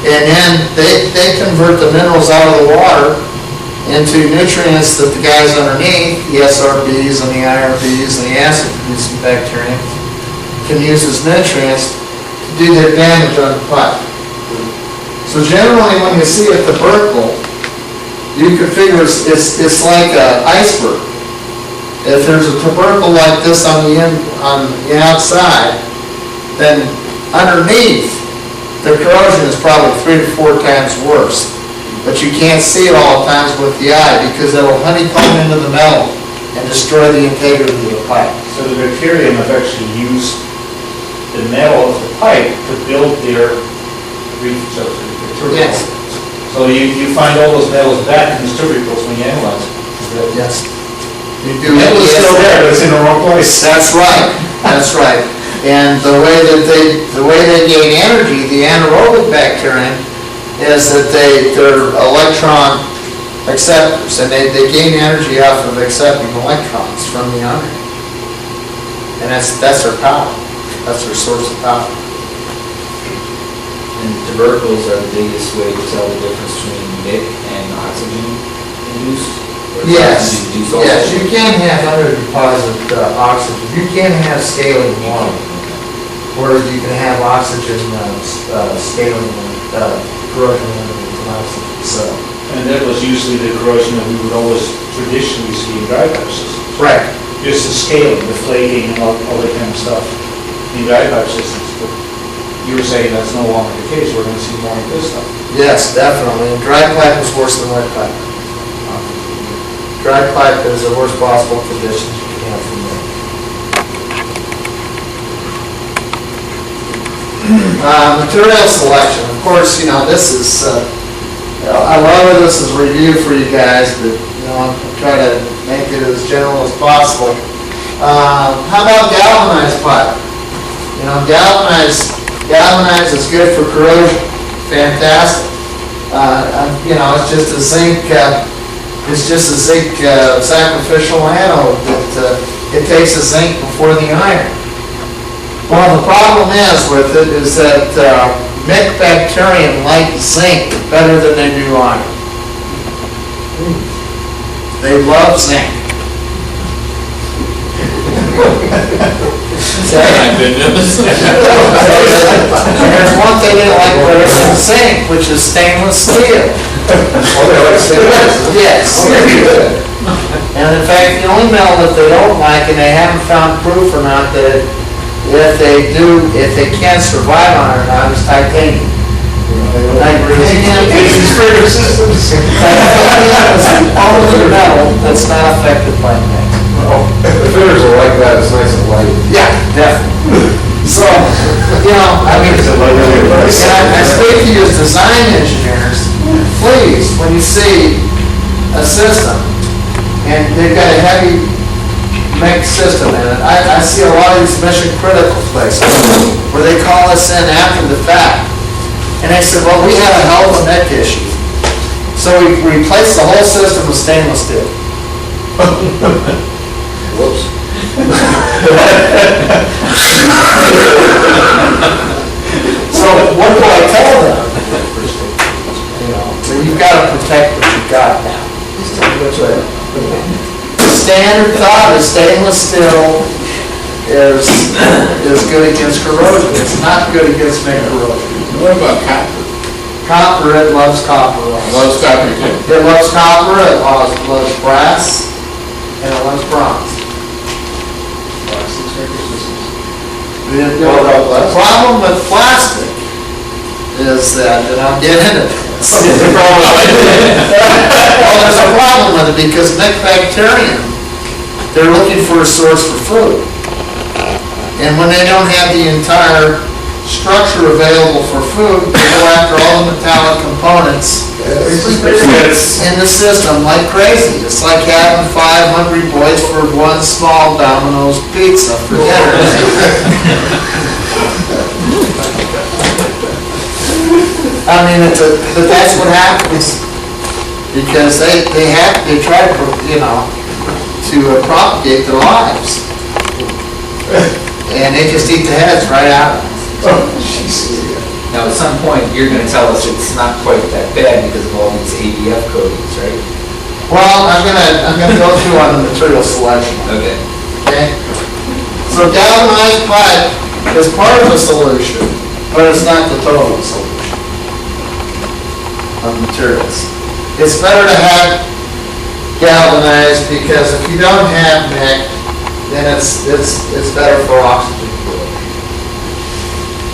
And then they convert the minerals out of the water into nutrients that the guys underneath, the SRBs and the IRBs and the acid-producing bacteria, can use as nutrients to do their damage on the pipe. So generally, when you see a tubercle, you can figure it's like an iceberg. If there's a tubercle like this on the outside, then underneath, the corrosion is probably 3 to 4 times worse. But you can't see it all the times with the eye because it'll honeycomb into the metal and destroy the integrity of the pipe. So the bacterium have actually used the metal of the pipe to build their reef structure. Yes. So you find all those metals back in the tubercles when you analyze it. Yes. You do. The metal is still there, but it's in the wrong place. That's right. That's right. And the way they gain energy, the anaerobic bacterium, is that they're electron acceptors, and they gain energy off of accepting electrons from the under. And that's their power. That's their source of power. And tubercles are the biggest way to tell the difference between Nick and oxygen-induced? Or Yes, oxygen-induced also? yes, you can have under-deposit oxygen. You can have scaling water, or you can have oxygen scaling, corrosion limiting oxygen. So, And that was usually the corrosion that we would always traditionally see in dry pipe systems. right. Just the scaling, the flaking, and all that kind of stuff in dry pipe systems. But you were saying that's no longer the case. We're going to see more of this stuff. Yes, definitely. And dry pipe is worse than wet pipe. Dry pipe is the worst possible conditions you can have from there. Material selection. Of course, this is, a lot of this is review for you guys, but, I'll try to make it as general as possible. How about galvanized pipe? Galvanized is good for corrosion. Fantastic. It's just a zinc sacrificial anode that it takes the zinc before the iron. Well, the problem is with it is that mycobacterium like zinc better than they do iron. They love zinc. My goodness. There's one thing they like better than zinc, which is stainless steel. Yes. And in fact, the only metal that they don't like, and they haven't found proof or not that if they can survive on it or not, is titanium. Titanium is the only metal that's not affected by zinc. The fingers are like that, it's nice and light. Yeah, definitely. So, I speak to you as design engineers, please, when you see a system, and they've got a heavy mixed system in it, I see a lot of these mission critical places, where they call us in after the fact, and they said, well, we had a hell of a neck issue, so we replaced the whole system with stainless steel. Whoops. So what do I tell them? So you've got to protect what you've got now. The standard thought is stainless steel is good against corrosion. It's not good against corrosion. What about copper? Copper, it loves copper. Loves copper too. It loves copper, it loves brass, and it loves bronze. The problem with plastic is that, and I'll get into this. Well, there's a problem with it because mycobacterium, they're looking for a source for food. And when they don't have the entire structure available for food, they go after all the metallic components in the system like crazy. It's like having 5 hungry boys for one small Domino's pizza for dinner. I mean, but that's what happens, because they try to, to propagate their lives. And they just eat the heads right out of them. Now, at some point, you're gonna tell us it's not quite that bad because of all these ABF coatings, right? Well, I'm gonna go through on the material selection. Okay. Okay? So galvanized pipe is part of the solution, but it's not the total solution of materials. It's better to have galvanized, because if you don't have NIC, then it's better for oxygen corrosion.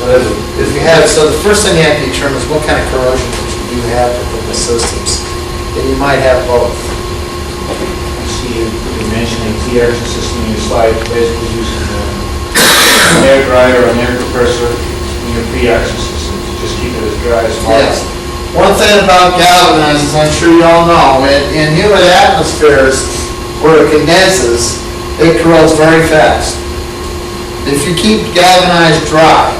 But if you have, so the first thing you have to determine is what kind of corrosion do you have within the systems. And you might have both. I see you mentioned a T-action system in your slide, basically using an air dryer or an air compressor in your pre-action system to just keep it as dry as Yes. possible. One thing about galvanized, as I'm sure you all know, in humid atmospheres where it condenses, it corrodes very fast. If you keep galvanized dry,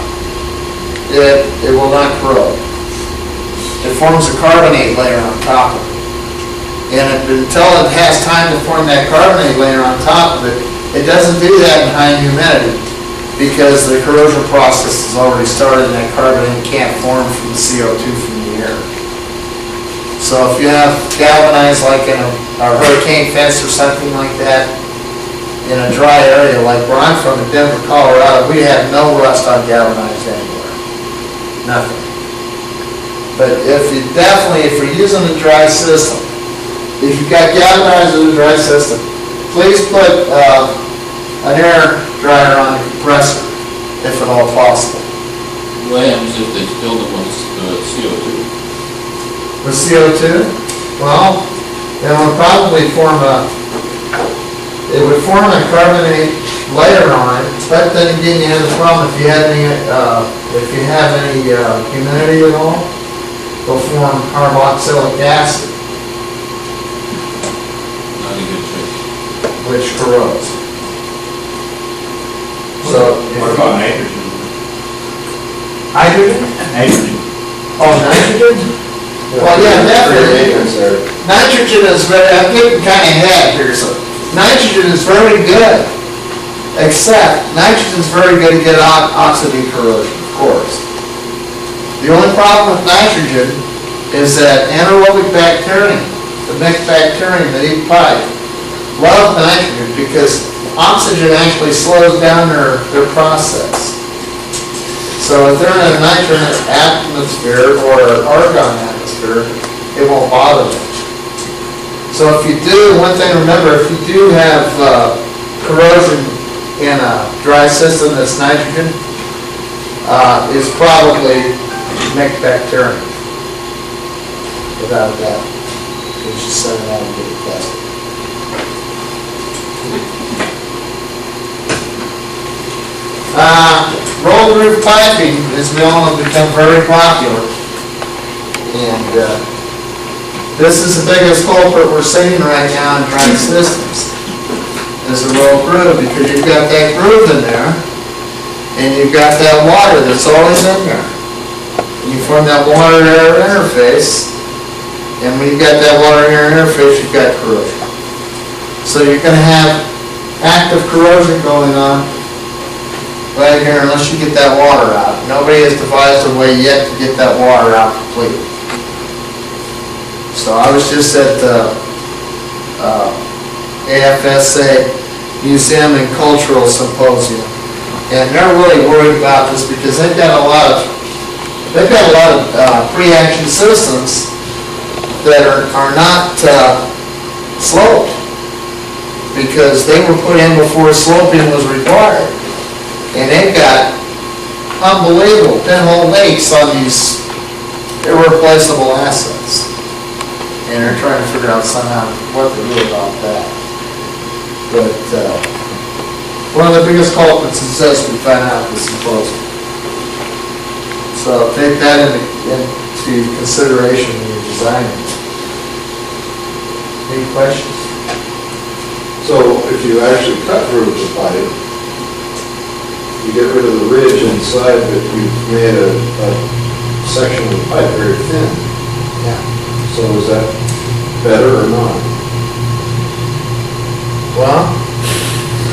it will not corrode. It forms a carbonate layer on top of it. And until it has time to form that carbonate layer on top of it, it doesn't do that in high humidity, because the corrosion process has already started and that carbonate can't form from the CO2 from the air. So if you have galvanized like in a hurricane fence or something like that, in a dry area like where I'm from in Denver, Colorado, we have no rust on galvanized anywhere. Nothing. But if you're using a dry system, if you've got galvanized in a dry system, please put an air dryer on the compressor, if at all possible. What happens if they fill them with CO2? With CO2? Well, it would probably form a carbonate layer on it, but then again, you have the problem if you have any humidity at all, it'll form carboxylic acid, Not a good trick. which corrodes. So, What about nitrogen? hydrogen? Nitrogen. Oh, nitrogen? Well, yeah, definitely. Nitrogen is I'm getting kind of ahead here, so nitrogen is very good, except nitrogen is very good to get oxidant corrosion, of course. The only problem with nitrogen is that anaerobic bacterium, the mixed bacterium that eat pipe, love nitrogen because oxygen actually slows down their process. So if they're in a nitrogen atmosphere or an argon atmosphere, it won't bother them. So if you do, one thing to remember, if you do have corrosion in a dry system that's nitrogen, it's probably mixed bacterium. Without a doubt. You should send it out and get it tested. Rolled roof piping, as we all know, become very popular. And this is the biggest culprit we're seeing right now in dry systems, is the rolled groove, because you've got that groove in there, and you've got that water that's always in there. And you form that water-air interface, and when you've got that water-air interface, you've got corrosion. So you're going to have active corrosion going on right here unless you get that water out. Nobody has devised a way yet to get that water out completely. So I was just at the AFSA Museum and Cultural Symposium, and they're really worried about this because they've got a lot of pre-action systems that are not sloped, because they were put in before sloping was required. And they've got unbelievable pinhole leaks on these irreplaceable assets. And they're trying to figure out somehow what to do about that. But one of the biggest culprits is this, we found out at the symposium. So take that into consideration when you're designing. Any questions? So if you actually cut through the pipe, you get rid of the ridge inside, but you've made a section of the pipe very thin. Yeah. So is that better or not? Well,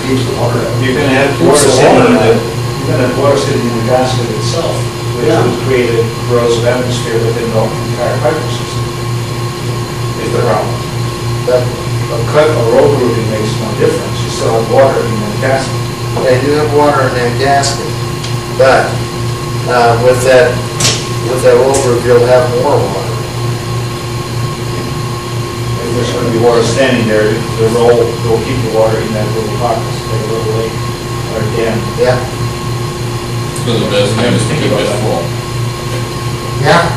Keeps the water out. You're gonna have water sitting in the, you're gonna have water sitting in the gasket itself, which Yeah. would create a corrosive atmosphere within the entire piping system. Is the problem. that, A cut or overgrooving makes no difference, you still have water in the gasket. they do have water in that gasket, but with that roll roof, you'll have more water. If there's gonna be water standing there, the roll will keep the water in that little pocket, like a little lake or dam. Yeah. So the best thing is to keep it full. Yeah.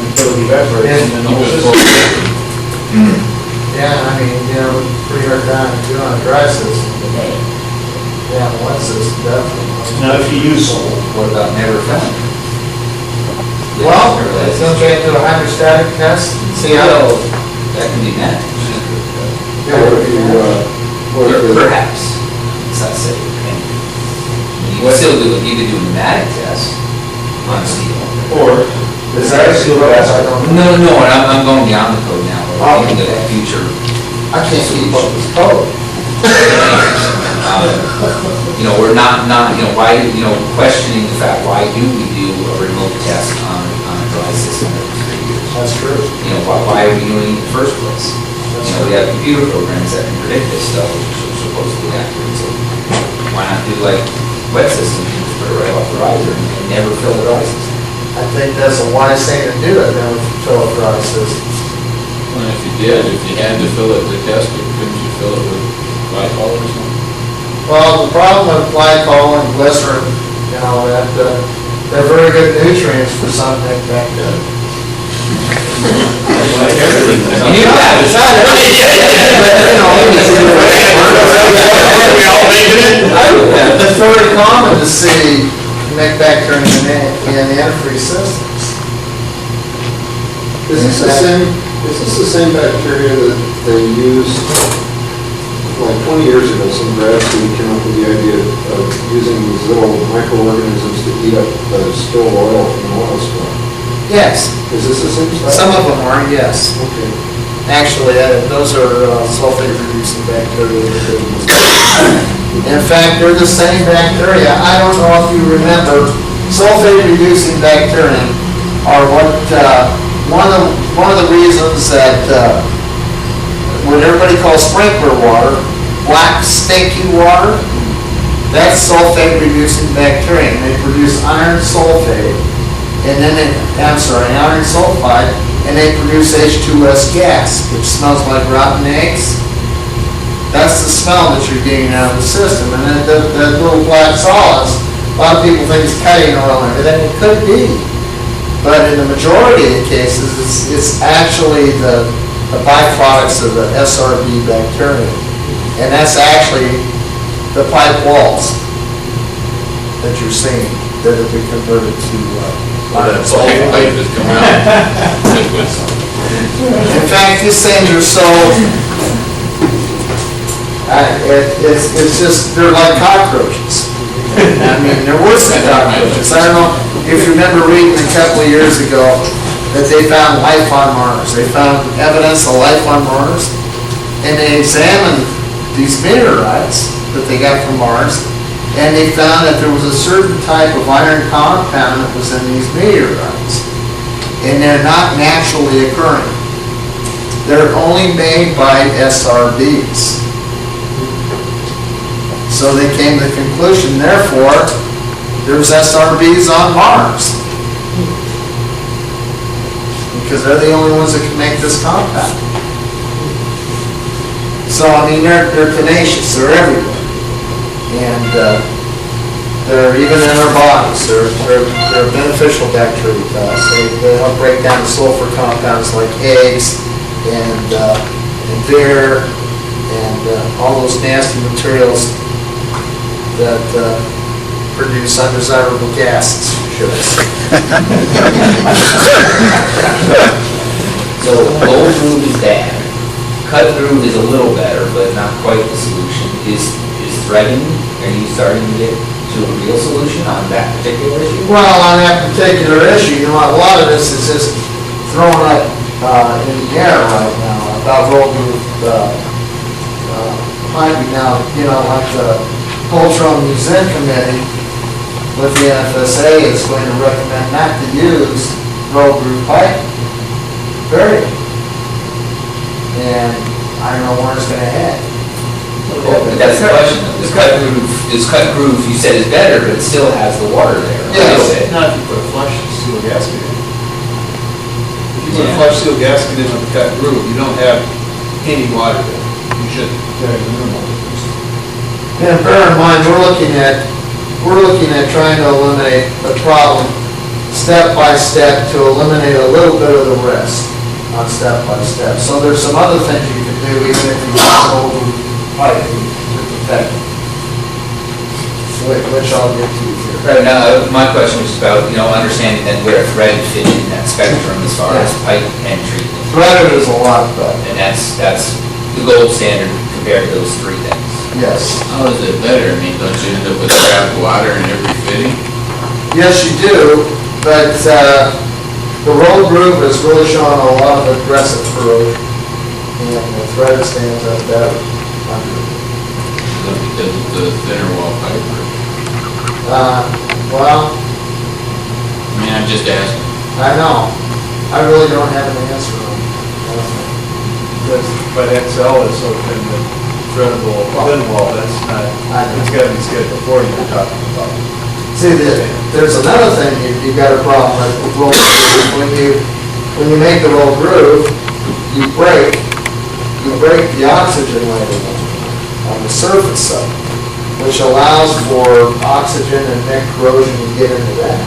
Until it evaporates and then the whole Keep it system. full. Yeah, I mean, pretty hard time to do on a dry system. Right. Yeah, one system, definitely. Now, if you use, What about never filling? Well, it's going to do a hydrostatic test, and see how. That can be managed. What if you, what if you, Perhaps, as I say, you can still do, you could do a pneumatic test on steel. or, is that a seal gasket? No, I'm going beyond the code now, we're into that future. I can't keep up with code. We're not, why, questioning the fact, why do we do a remote test on a dry system every 3 years? That's true. Why are we doing it in the first place? We have computer programs that can predict this stuff, which are supposedly accurate, so why not do like wet systems, you just put it right off the riser and never fill the dry system? I think that's a wise thing to do, it, never fill a dry system. Well, if you did, if you had to fill it to test it, couldn't you fill it with glycol or something? Well, the problem with glycol and glycerin, that they're very good nutrients for something like that. You have it. It's very common to see bacteria in antifreeze systems. is this the same bacteria that they used, like 20 years ago, some grad student came up with the idea of using these little microorganisms to eat up the spilled oil from an oil spill? Yes, Is this the same stuff? some of them are, yes. Okay. Actually, those are sulfate-reducing bacteria. In fact, they're the same bacteria. I don't know if you remember, sulfate-reducing bacteria are one of the reasons that what everybody calls sprinkler water, black stinky water, that's sulfate-reducing bacteria. And they produce iron sulfate, and then iron sulfide, and they produce H2S gas, which smells like rotten eggs. That's the smell that you're getting out of the system. And then the little black solids, a lot of people think it's cutting oil and everything. It could be. But in the majority of the cases, it's actually the byproducts of the SRB bacteria. And that's actually the pipe walls that you're seeing that have been converted to iron That's all the sulfate. pipe that's coming out. Liquids. In fact, these things are so, it's just, they're like cockroaches. I mean, they're worse than cockroaches. I don't know if you remember reading a couple of years ago that they found life on Mars. They found evidence of life on Mars, and they examined these meteorites that they got from Mars, and they found that there was a certain type of iron compound that was in these meteorites, and they're not naturally occurring. They're only made by SRBs. So they came to the conclusion, therefore, there's SRBs on Mars. Because they're the only ones that can make this compound. So, I mean, they're tenacious, they're everywhere. And they're even in our bodies. They're beneficial bacteria to us. They help break down the sulfur compounds like eggs and beer and all those nasty materials that produce undesirable gases, should I say. So low groove is bad, cut groove is a little better, but not quite the solution. Is threading, are you starting to get to a real solution on that particular issue? Well, on that particular issue, you know, a lot of this is just thrown up in the air right now about roll group piping now, you know, like the Cultural Museum Committee with the NFSA is going to recommend not to use roll group pipe, period. And I don't know where it's gonna head. But that's the question, this cut groove, you said is better, but it still has the water there. Yes. Not if you put a flush seal gasket in. If you put a Yeah. flush seal gasket in with a cut groove, you don't have any water there. You should, very minimal. And bear in mind, we're looking at trying to eliminate the problem step by step to eliminate a little bit of the risk on step by step. So there's some other things you can do even if you don't hold piping to protect it. Which I'll get to here. Right, now, my question was about, you know, understanding then where a thread fit in that spectrum as far as pipe and treatment. Threaded is a lot better, And that's the gold standard compared to those three things. yes. How is it better? I mean, don't you end up with trapped water in every fitting? Yes, you do, but the roll groove has really shown a lot of aggressive corrosion. And the thread stands up better under it. Because of the thinner wall pipe? Well, I mean, I'm just asking. I know. I really don't have an answer on it. But XL is so thin that threadable thin wall, that's not, it's gotta be scheduled before you're talking about. See, there's another thing you got a problem with roll groove. When you make the roll groove, you break the oxygen layer on the surface of it, which allows for oxygen and neck corrosion to get into that.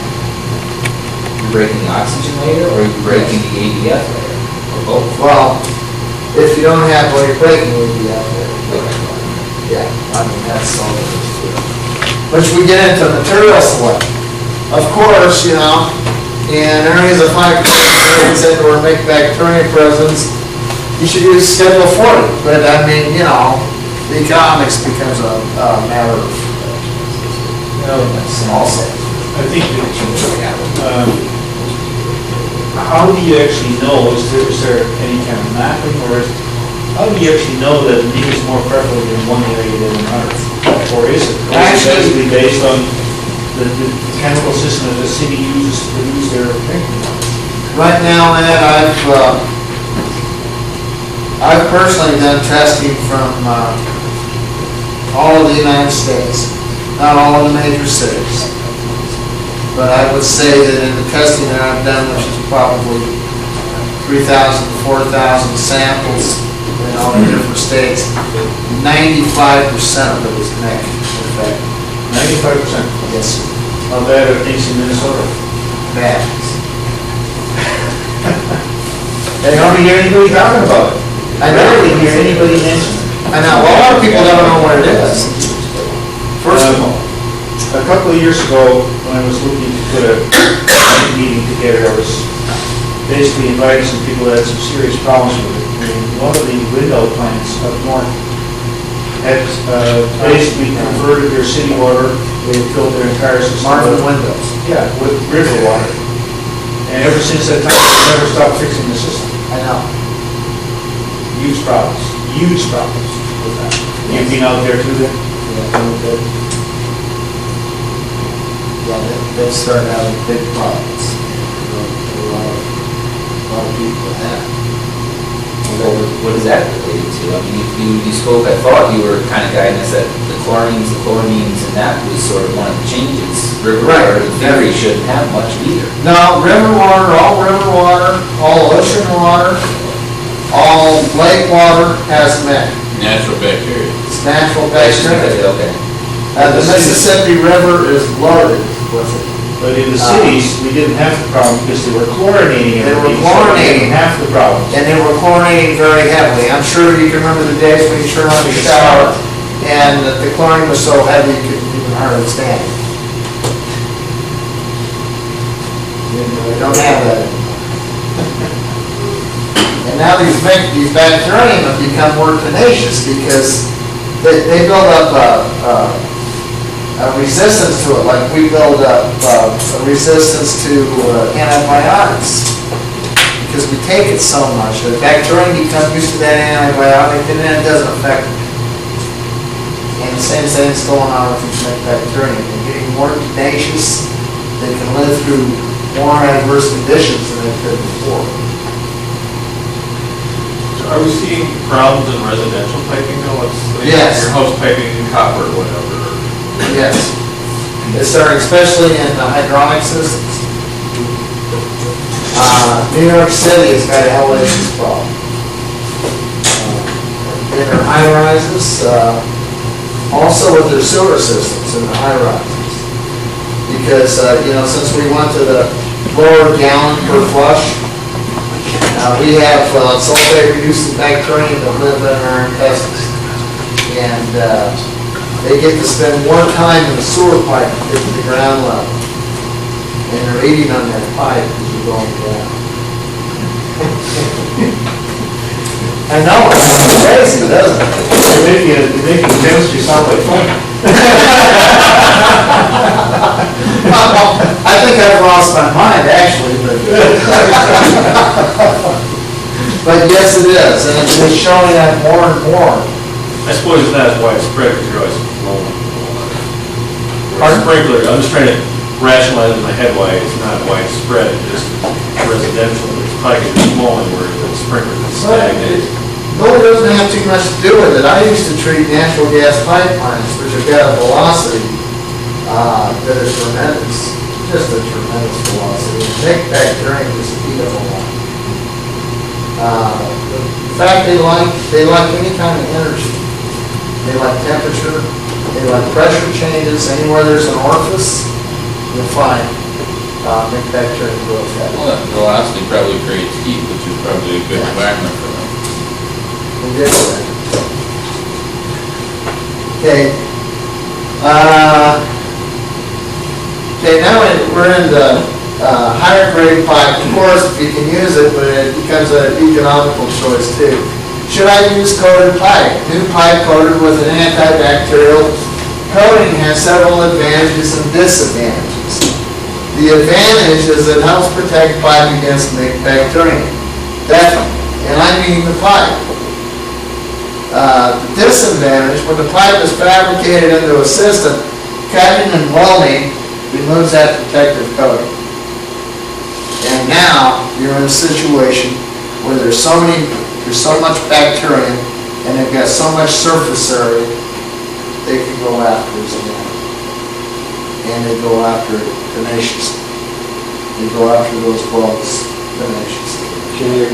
You're breaking the oxygen layer, or you're breaking the ADF layer, or both? Well, if you don't have what you're breaking, it would be out there. Yeah, I mean, that's all it is to it. Which we get into material selection. Of course, you know, in areas of high corrosion or make bacteria presence, you should use Schedule 40. But I mean, you know, the economics becomes a matter of small sense. I think that, how do you actually know, is there any kind of mapping, or how do you actually know that it is more prevalent in one area than another? Or is it basically based on the chemical system that the city uses to produce their drinking water? Right now, Ed, I've personally done testing from all of the United States, not all of the major cities. But I would say that in the testing that I've done, which is probably 3,000 to 4,000 samples in all the different states, 95% of it is negative, in fact. 95%. Yes, How bad are things in Minnesota? bad. I don't hear anybody talking about it. I rarely hear anybody mention it. I know, well, a lot of people don't know what it is. First of all, A couple of years ago, when I was looking to put a meeting together, I was basically inviting some people that had some serious problems with it. And one of the window plants up north had basically converted their city water, they had filled their entire system. Marvin windows. Yeah, with river water. And ever since that time, they never stopped fixing the system. I know. Huge problems with that. You've been out there too then? Yeah, they started having big problems. A lot of people have. What is that related to? I mean, you spoke, I thought you were kind of guiding us that the chlorines, the chloramines, and that was sort of one of the changes. River Right. water, in theory, shouldn't have much either. No, river water, all ocean water, all lake water has met. Natural bacteria. It's natural bacteria. Okay. The Mississippi River is loaded with it. But in the cities, we didn't have the problem because they were chlorinating They were everything. so we chlorinating. didn't have the problem. And they were chlorinating very heavily. I'm sure you can remember the days when you turned on the shower and the chlorine was so heavy you couldn't even hardly stand it. We don't have that anymore. And now these bacterium have become more tenacious because they build up a resistance to it, like we build up a resistance to antibiotics. Because we take it so much, the bacterium become used to that antibiotic and then it doesn't affect it. And the same thing's going on with these bacterium. They're getting more tenacious, they can live through more adverse conditions than they could before. Are we seeing problems in residential piping though? Yes. Your house piping in copper or whatever? Yes. It's starting especially in the hydronic systems. New York City has got a hell of a problem. In their high rises, also with their sewer systems in the high rises. Because, since we went to the lower gallon per flush, we have sulfate-reducing bacteria that live in our intestines. And they get to spend more time in the sewer pipe to get to the ground level. And they're eating on that pipe as you're going down. I know, it's crazy, doesn't it? You're making chemistry sound like fun. I think I've lost my mind, actually, but yes, it is, and it's showing that more and more. I suppose it's not as widespread because you're always flowing. Pardon? Sprinkler, I'm just trying to rationalize in my head why it's not widespread, it's just residential. It's probably just flowing where the sprinkler is stagnant. No, it doesn't have too much to do with it. I used to treat natural gas pipelines, which have got a velocity that is tremendous, just a tremendous velocity. Thick bacteria just eat up a lot. In fact, they like any kind of energy. They like temperature, they like pressure changes. Anywhere there's an orifice, you'll find thick bacteria grows that. Well, that velocity probably creates heat, which is probably a good environment for them. Okay. Okay, now we're in the higher grade pipe. Of course, you can use it, but it becomes an economical choice too. Should I use coated pipe? New pipe coated with an antibacterial coating has several advantages and disadvantages. The advantage is it helps protect pipe against bacteria. Definitely. And I mean the pipe. The disadvantage, when the pipe is fabricated into a system, cutting and welding removes that protective coating. And now you're in a situation where there's so much bacteria and they've got so much surface area, they can go after it again. And they go after it tenaciously. They go after those bugs tenaciously. Can you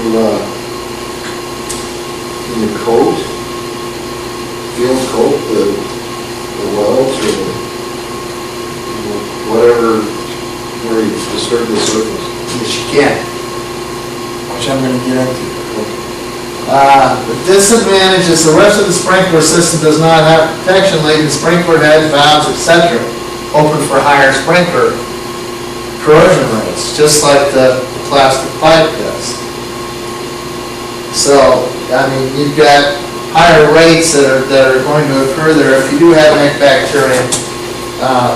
coat, field coat the welds or whatever where you disturb the surface? Yes, you can, which I'm going to get into. The disadvantage is the rest of the sprinkler system does not have protection, leaving sprinkler heads, valves, etc. open for higher sprinkler corrosion rates, just like the plastic pipe does. So, I mean, you've got higher rates that are going to occur there if you do have bacteria,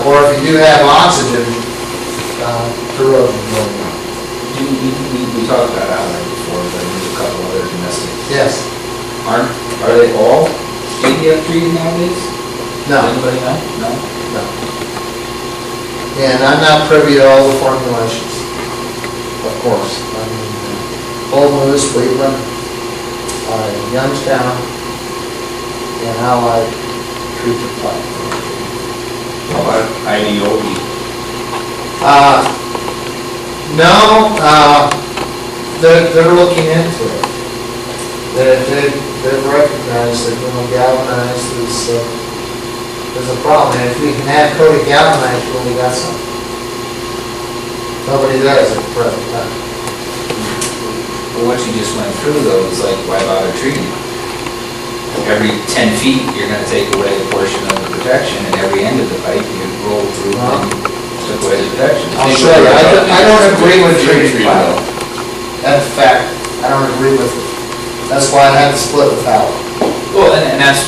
or if you do have oxygen corrosion going on. We talked about outlet before, but there's a couple other domestic. Yes. Are they all ADF treated nowadays? No. Does anybody know? No? No. And I'm not privy to all the formulations, of course. I mean, Old Moose, Wheatland, Youngstown, and how I treat the pipe. How about IDOB? No, they're looking into it. They've recognized that galvanized is a problem. And if we can have coated galvanized, well, we got something. Nobody does at the present time. Well, what you just went through though is like, why bother treating? Every 10 feet, you're gonna take away a portion of the protection, and every end of the pipe, you roll through and took away the protection. I'll show you. I don't agree with treating pipe. That's a fact. I I don't agree with it. That's why I had to split with Howard. Well, and that's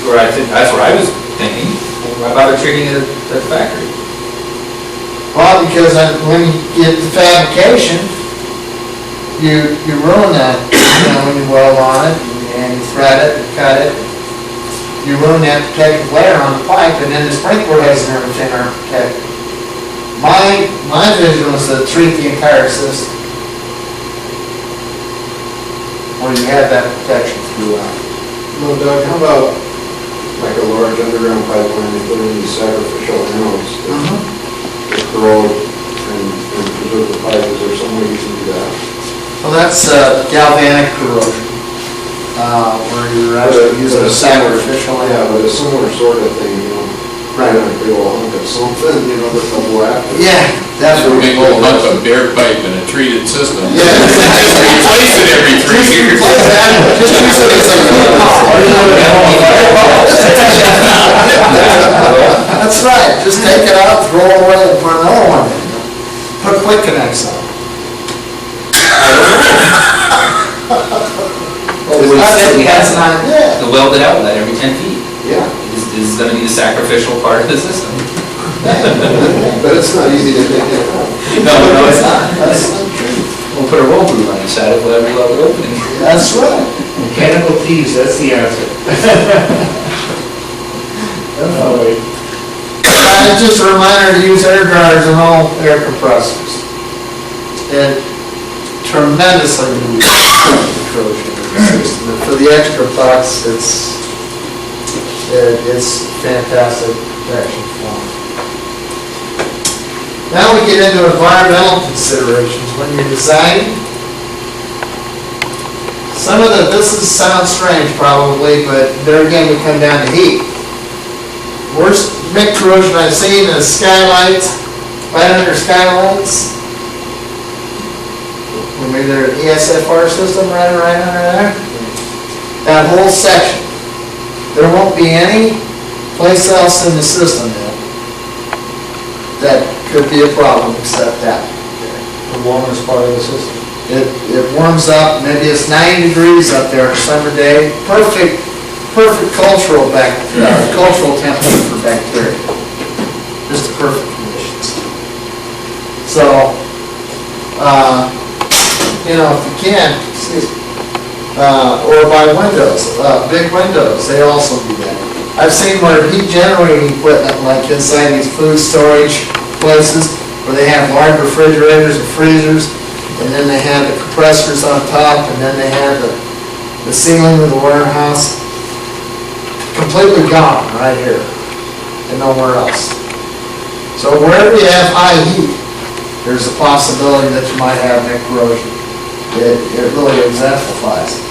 where I think, that's where I was thinking, why bother treating it at the factory? Well, because when you get to fabrication, you ruin that, when you weld on it, and you thread it, and cut it, you ruin that protective layer on the pipe, and then the sprinkler heads and everything aren't protected. My vision was to treat the entire system, where you have that protection throughout. Well, Doug, how about like a large underground pipeline, they put in these sacrificial animals that corrode and preserve the pipe? Is there some way you can do that? Well, that's galvanic corrosion, where you're actually using a sacrificial Yeah, animal. but a similar sort of thing, right on a big old hunk of something, that's a black. Yeah, that's So what we we will lump a bare pipe in a treated system. Yeah. Just replace it every 3 years. Just use it as a That's right, just take it out, throw it away, and put another one in. Put quick connects on. We had some, Yeah. to weld it outlet every 10 feet. Yeah, This is gonna be the sacrificial part of the system. but it's not easy to take it out. No, it's not. That's not true. We'll put a roll groove on each side of every level opening. That's right. Mechanical thieves, that's the answer. Just a reminder to use air dryers and all air compressors. It tremendously reduces corrosion in the system. And for the extra bucks, it's fantastic protection for them. Now we get into environmental considerations. When you're designing, sounds strange probably, but there again, we come down to heat. Worst mixed corrosion I've seen is skylights, right under skylights. Maybe there's an ESFR system right under there. That whole section. There won't be any place else in the system that could be a problem except that. The warmest part of the system. It warms up, maybe it's 90 degrees up there on a summer day. Perfect cultural temperature for bacteria. Just the perfect conditions. So, if you can, or by windows, big windows, they also do that. I've seen where heat generating equipment, like inside these food storage places, where they have large refrigerators and freezers, and then they have the compressors on top, and then they have the ceiling of the warehouse. Completely gone right here, and nowhere else. So wherever you have high heat, there's a possibility that you might have neck corrosion. It really exemplifies it.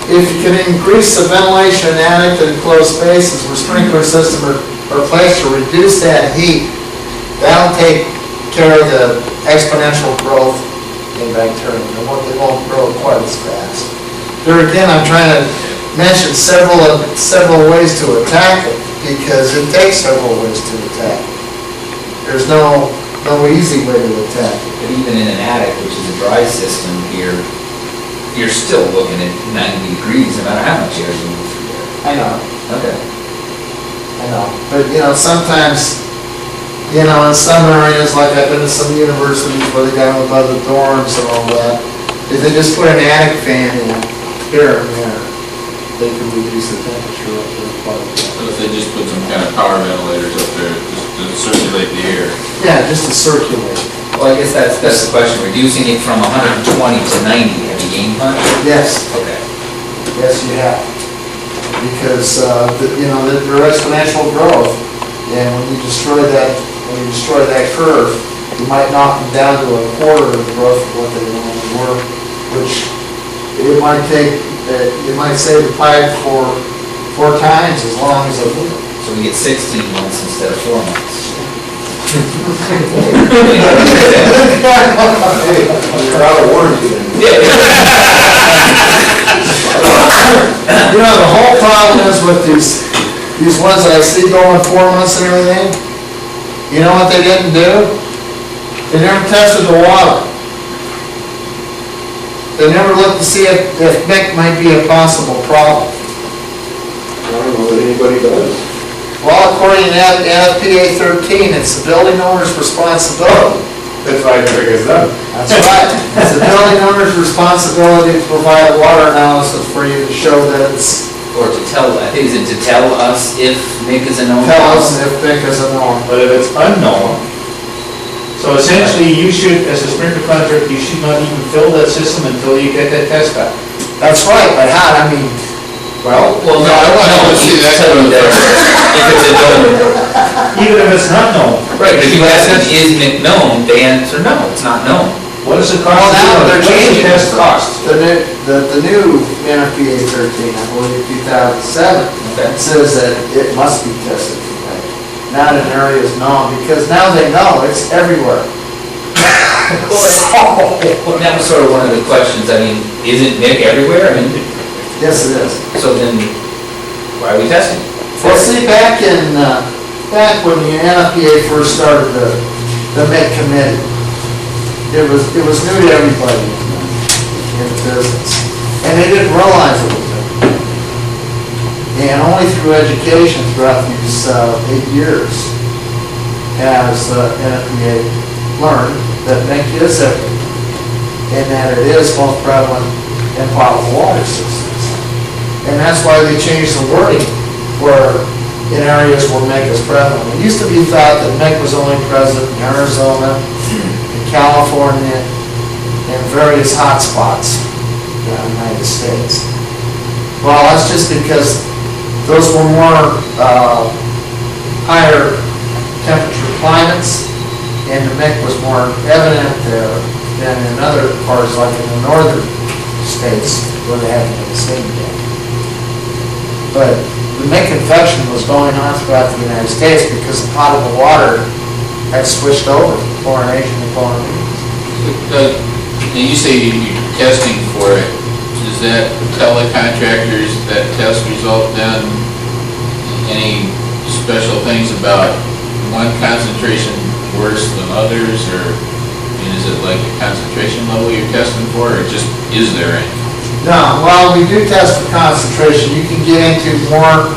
If you can increase the ventilation in attic and enclosed spaces where sprinkler systems are placed to reduce that heat, that'll take care of the exponential growth in bacteria. They won't grow quite as fast. There again, I'm trying to mention several ways to attack it, because it takes several ways to attack it. There's no easy way to attack it. But even in an attic, which is a dry system here, you're still looking at 90 degrees, no matter how much air you move through there. I know. Okay. I know, but sometimes, in some areas, like I've been to some universities where they got them above the dorms and all that, if they just put an attic fan in here and there, they can reduce the temperature up there quite a bit. So if they just put some kind of power ventilators up there, just to circulate the air. Yeah, just to circulate. Well, I guess that's the question. Reducing it from 120 to 90, have you gained much? Yes, Okay. yes, you have. Because, they're exponential growth, and when you destroy that curve, you might knock them down to a quarter of the growth of what they normally were, which it might take, you might save the pipe for 4 times as long as a week. So we get 16 months instead of 4 months. You're out of warranty then. The whole problem is with these ones that I see going 4 months and everything, you know what they didn't do? They never tested the water. They never looked to see if Mick might be a possible problem. I don't know that anybody does. Well, according to NFPA 13, it's the building owner's responsibility. That's why I think it's done. That's right. It's the building owner's responsibility to provide a water analysis for you to show that it's, Or to tell, I think, is it to tell us if Mick is a known tell us problem? if Mick is a norm. But if it's unknown, So essentially, you should, as a sprinkler contractor, you should not even fill that system until you get that test back. That's right, but how, I mean, well, Well, no, I want to see that. Tell you that if it's a known. Even if it's not known. Right, but if you ask them, is Mick known, they answer no, it's not known. What does it cost? well, now they're What does the changing test the cost? The new NFPA 13, I believe 2007, Okay. says that it must be tested for Mick, not in areas known, because now they know it's everywhere. Well, that was sort of one of the questions, I mean, isn't Mick everywhere? I mean, Yes, it is. so then, why are we testing? Well, see, back when the NFPA first started the Mick committee, it was new to everybody in the business, and they didn't realize it was new. And only through education throughout these 8 years has NFPA learned that Mick is everywhere, and that it is most prevalent in potable water systems. And that's why they changed the wording where in areas where Mick is prevalent. It used to be thought that Mick was only present in Arizona, in California, and various hot spots in the United States. Well, that's just because those were more higher temperature climates, and the Mick was more evident there than in other parts, like in the northern states, where they haven't been seen yet. But the Mick infection was going on throughout the United States because the potable water had switched over from chlorination to chloramine. Doug, now you say you're testing for it, does that tell the contractors that test result then any special things about one concentration worse than others, or is it like a concentration level you're testing for, or just is there any? No, well, we do test for concentration. You can get into more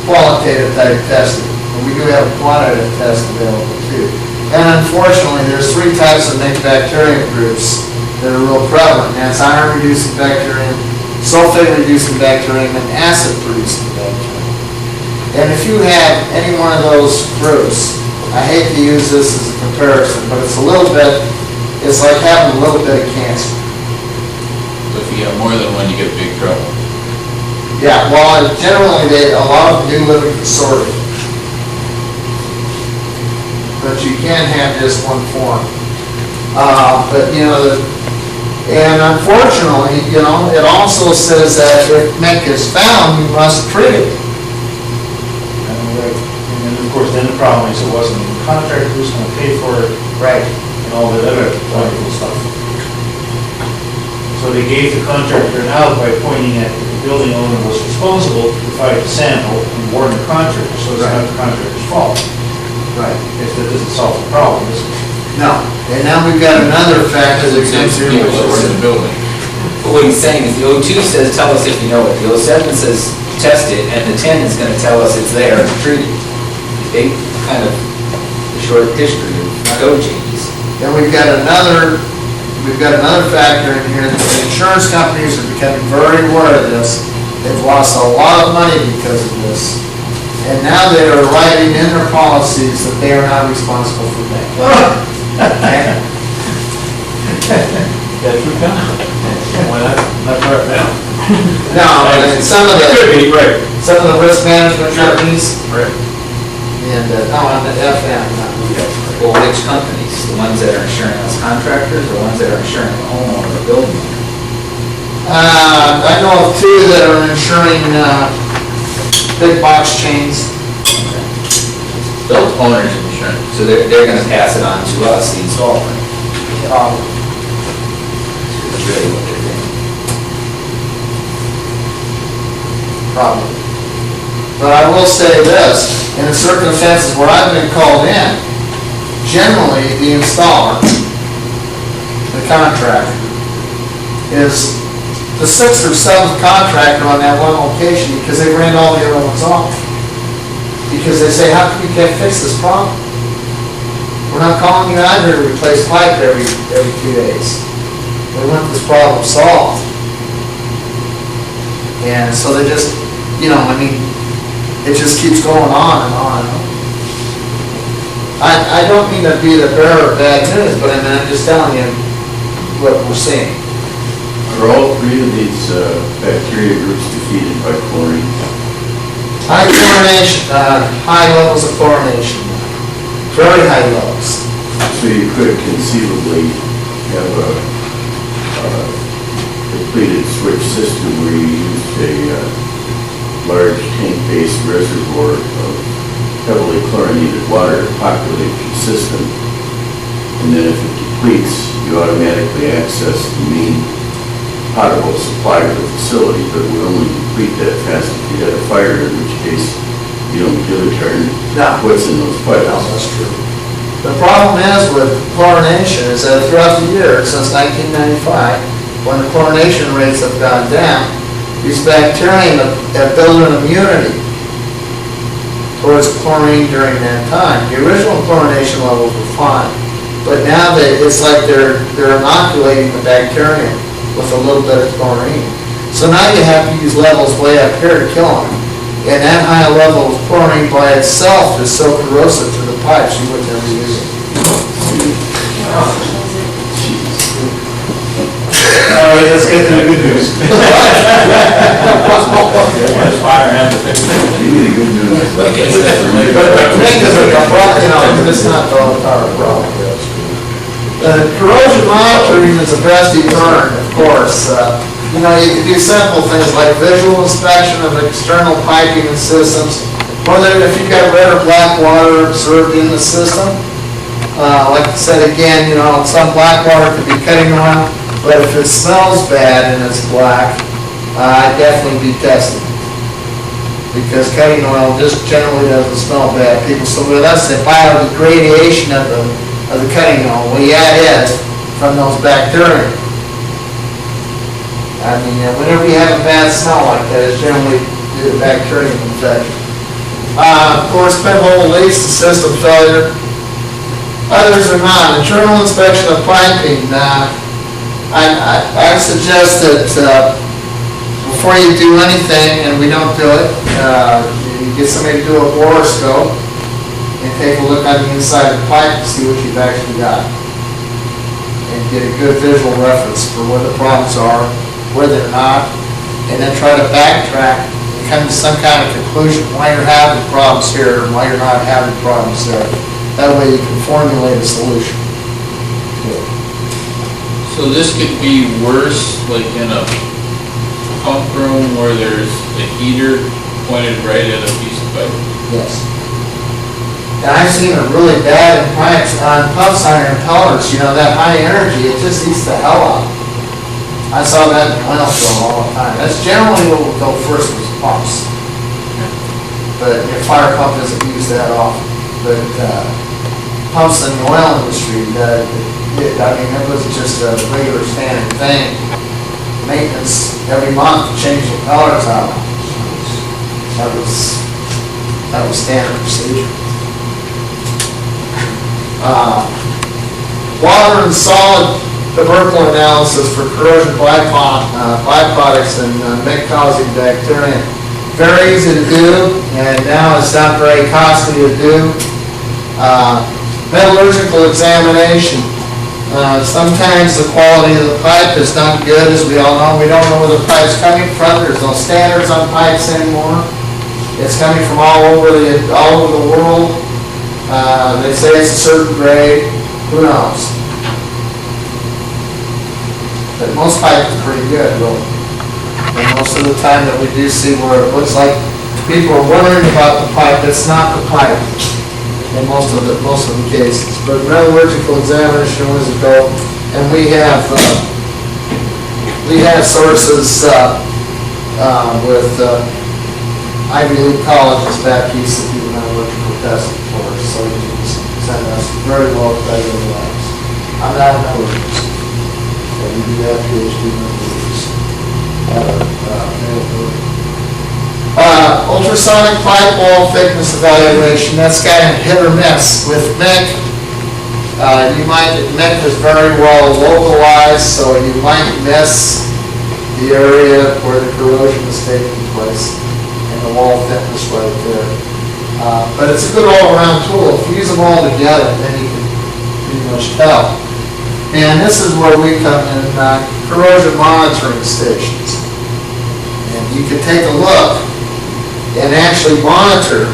qualitative type testing. And we do have a quantitative test available too. And unfortunately, there's 3 types of Mick bacterium groups that are real prevalent. And that's iron-reducing bacterium, sulfate-reducing bacterium, and acid-producing bacterium. And if you have any one of those groups, I hate to use this as a comparison, but it's a little bit, it's like having a little bit of cancer. So if you have more than one, you get big trouble. Yeah, well, generally, a lot of them do live in consortium. But you can't have just one form. But, and unfortunately, it also says that if Mick is found, you must treat it. And of course, then the problem is it wasn't the contractor who's gonna pay for it. Right. And all that other wonderful stuff. So they gave the contractor an out by pointing at the building owner was responsible to provide the sample and warn the contractor, so it's not the contractor's fault. Right. If that doesn't solve the problem, is it? No. And now we've got another factor that comes here, People which that work in is, the building. But what he's saying is the O2 says, tell us if you know it, the O7 says, test it, and the 10 is gonna tell us it's there and treat it. They kind of, the short history of code changes. then we've got another factor in here, that the insurance companies are becoming very aware of this. They've lost a lot of money because of this. And now they are writing in their policies that they are not responsible for that. that's true, why not right now? No, and some of Could the, be, right. some of the risk management companies, Right. and, on the FM, not Well, which companies? The ones that are insuring us contractors, or ones that are insuring the homeowner or building owner? I know of 2 that are insuring, big box chains. Built owners insurance. So they're gonna pass it on to us, the installer. That's really what they're doing. Probably. But I will say this, in the circumstances where I've been called in, generally the installer the contractor, is the sixth or seventh contractor on that one location because they ran all the other ones off. Because they say, how come you can't fix this problem? We're not calling you out here to replace pipe every 2 days. We want this problem solved. And so they just, it just keeps going on and on and on. I don't mean to be the bearer of bad news, but I'm just telling you what we're seeing. Are all three of these bacteria groups defeated by chlorine? High chlorination, high levels of chlorination, very high levels. So you could conceivably have a depleted switch system where you used a large tank-based reservoir of heavily chlorinated water to populate your system. And then if it depletes, you automatically access the main potable supply of the facility, but it would only deplete that fast if you had a fire, in which case you don't give a darn what's in those pipes. No, that's true. The problem is with chlorination is that throughout the year, since 1995, when the chlorination rates have gone down, these bacteria have built an immunity towards chlorine during that time. The original chlorination levels were fine, but now it's like they're inoculating the bacteria with a little bit of chlorine. So now you have to use levels way up here to kill them. And that high level of chlorine by itself is so corrosive to the pipes, you wouldn't ever use it. All right, let's get to the good news. Fire and the Give me the good news. But the thing is, it's not the entire problem. Corrosion monitoring is the best you learn, of course. You can do simple things like visual inspection of external piping and systems, whether if you've got red or black water observed in the system. Like I said again, some black water could be cutting oil, but if it smells bad and it's black, I'd definitely be tested. Because cutting oil just generally doesn't smell bad. People say, well, that's the biodegradation of the cutting oil. Well, yeah, it is, from those bacteria. I mean, whenever you have a bad smell like that, it's generally due to bacterial infection. Of course, pinhole leaks and system failure. Others are not. Internal inspection of piping. I suggest that before you do anything, and we don't do it, you get somebody to do a borescope and take a look on the inside of the pipe to see what you've actually got. And get a good visual reference for where the problems are, where they're not, and then try to backtrack and come to some kind of conclusion why you're having problems here and why you're not having problems there. That way you can formulate a solution. So this could be worse, like in a pump room where there's a heater pointed right at a piece of pipe? Yes. And I've seen it really bad in pipes, on pumps on impellers, that high energy, it just eats the hell out. I saw that in oil field all the time. That's generally what will go first was pumps. But your fire pump isn't used that often. But pumps in the oil industry, it was just a regular standard thing. Maintenance every month, change the impellers out. That was standard procedure. Water and solid tubercle analysis for corrosion byproducts and causing bacteria. Very easy to do, and now it's not very costly to do. Metallurgical examination. Sometimes the quality of the pipe is not good, as we all know. We don't know where the pipe's coming from. There's no standards on pipes anymore. It's coming from all over the world. They say it's a certain grade. Who knows? But most pipe is pretty good, really. And most of the time that we do see where it looks like people are wondering about the pipe, it's not the pipe in most of the cases. But metallurgical examination was a go, and we have sources with Ivy League colleges back east that do metallurgical testing for us, so you can send us very well accredited labs. I'm not a metallurgist. we do have PhD members at our availability. Ultrasonic pipe wall thickness evaluation, that's kind of hit or miss. With MEC, MEC is very well localized, so you might miss the area where the corrosion is taking place and the wall thickness right there. But it's a good all-around tool. If you use them all together, then you can pretty much tell. And this is where we come in, corrosion monitoring stations. And you can take a look and actually monitor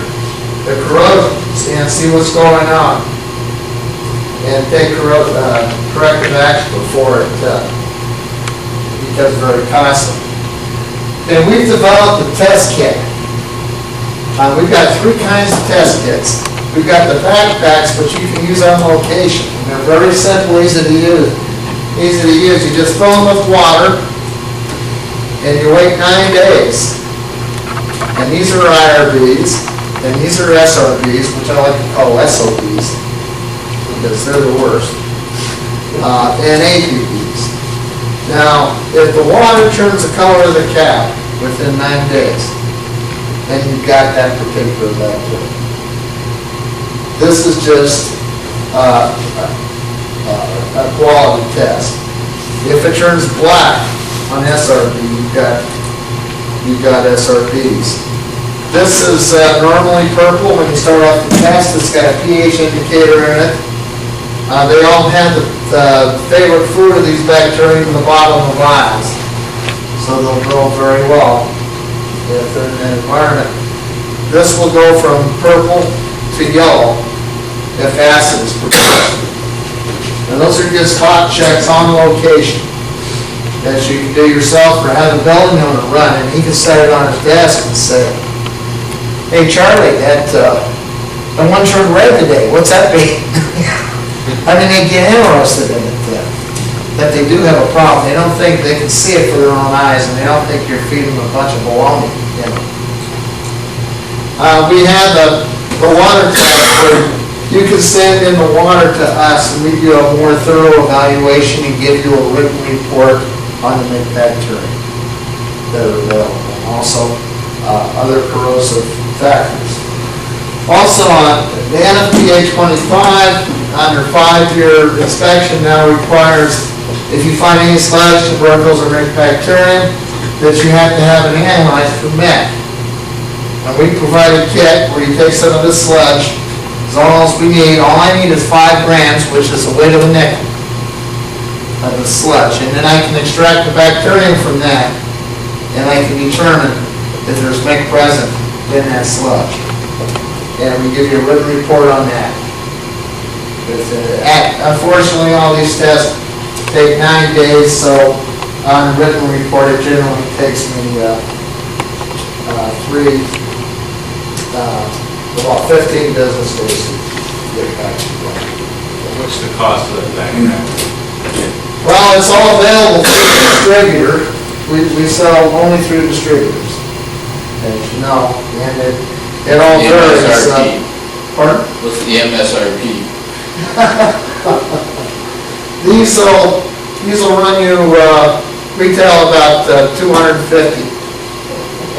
the corrosions and see what's going on. And take corrective action before it becomes very costly. And we've developed a test kit. We've got 3 kinds of test kits. We've got the backpacks, which you can use on location. And they're very simple, easy to use. You just fill them with water, and you wait 9 days. And these are IRBs, and these are SRBs, which I like to call SOBs, because they're the worst, and APBs. Now, if the water turns the color of the cap within 9 days, then you've got that particular bacteria. This is just a quality test. If it turns black on SRB, you've got SRBs. This is normally purple when you start off the test. It's got a pH indicator in it. They all have the favorite food of these bacteria in the bottom of the vials, so they'll grow very well if they're in that environment. This will go from purple to yellow if acid is produced. And those are just hot checks on location that you can do yourself or have a building owner run, and he can set it on his desk and say, "Hey Charlie, that one turned red today, what's that mean?" I mean, they get interested in it, that they do have a problem. They don't think they can see it for their own eyes, and they don't think you're feeding them a bunch of baloney, you know. We have the water test where you can send in the water to us, and we do a more thorough evaluation and give you a written report on the bacteria that are available. Also, other corrosive factors. Also, the NFPA 25 under 5-year inspection now requires, if you find any sludge, tubercles, or bacterium, that you have to have it analyzed for MEC. And we provide a kit where you take some of this sludge. It's all we need. All I need is 5 grams, which is the weight of a nickel of the sludge. And then I can extract the bacterium from that, and I can determine if there's MEC present in that sludge. And we give you a written report on that. Unfortunately, all these tests take 9 days, so on a written report, it generally takes me 15 business days to get back to you. What's the cost of that backpack? Well, it's all available through the distributor. We sell only through distributors, as you know, and it all varies. MSRP. Pardon? What's the MSRP? These will run you retail about $250,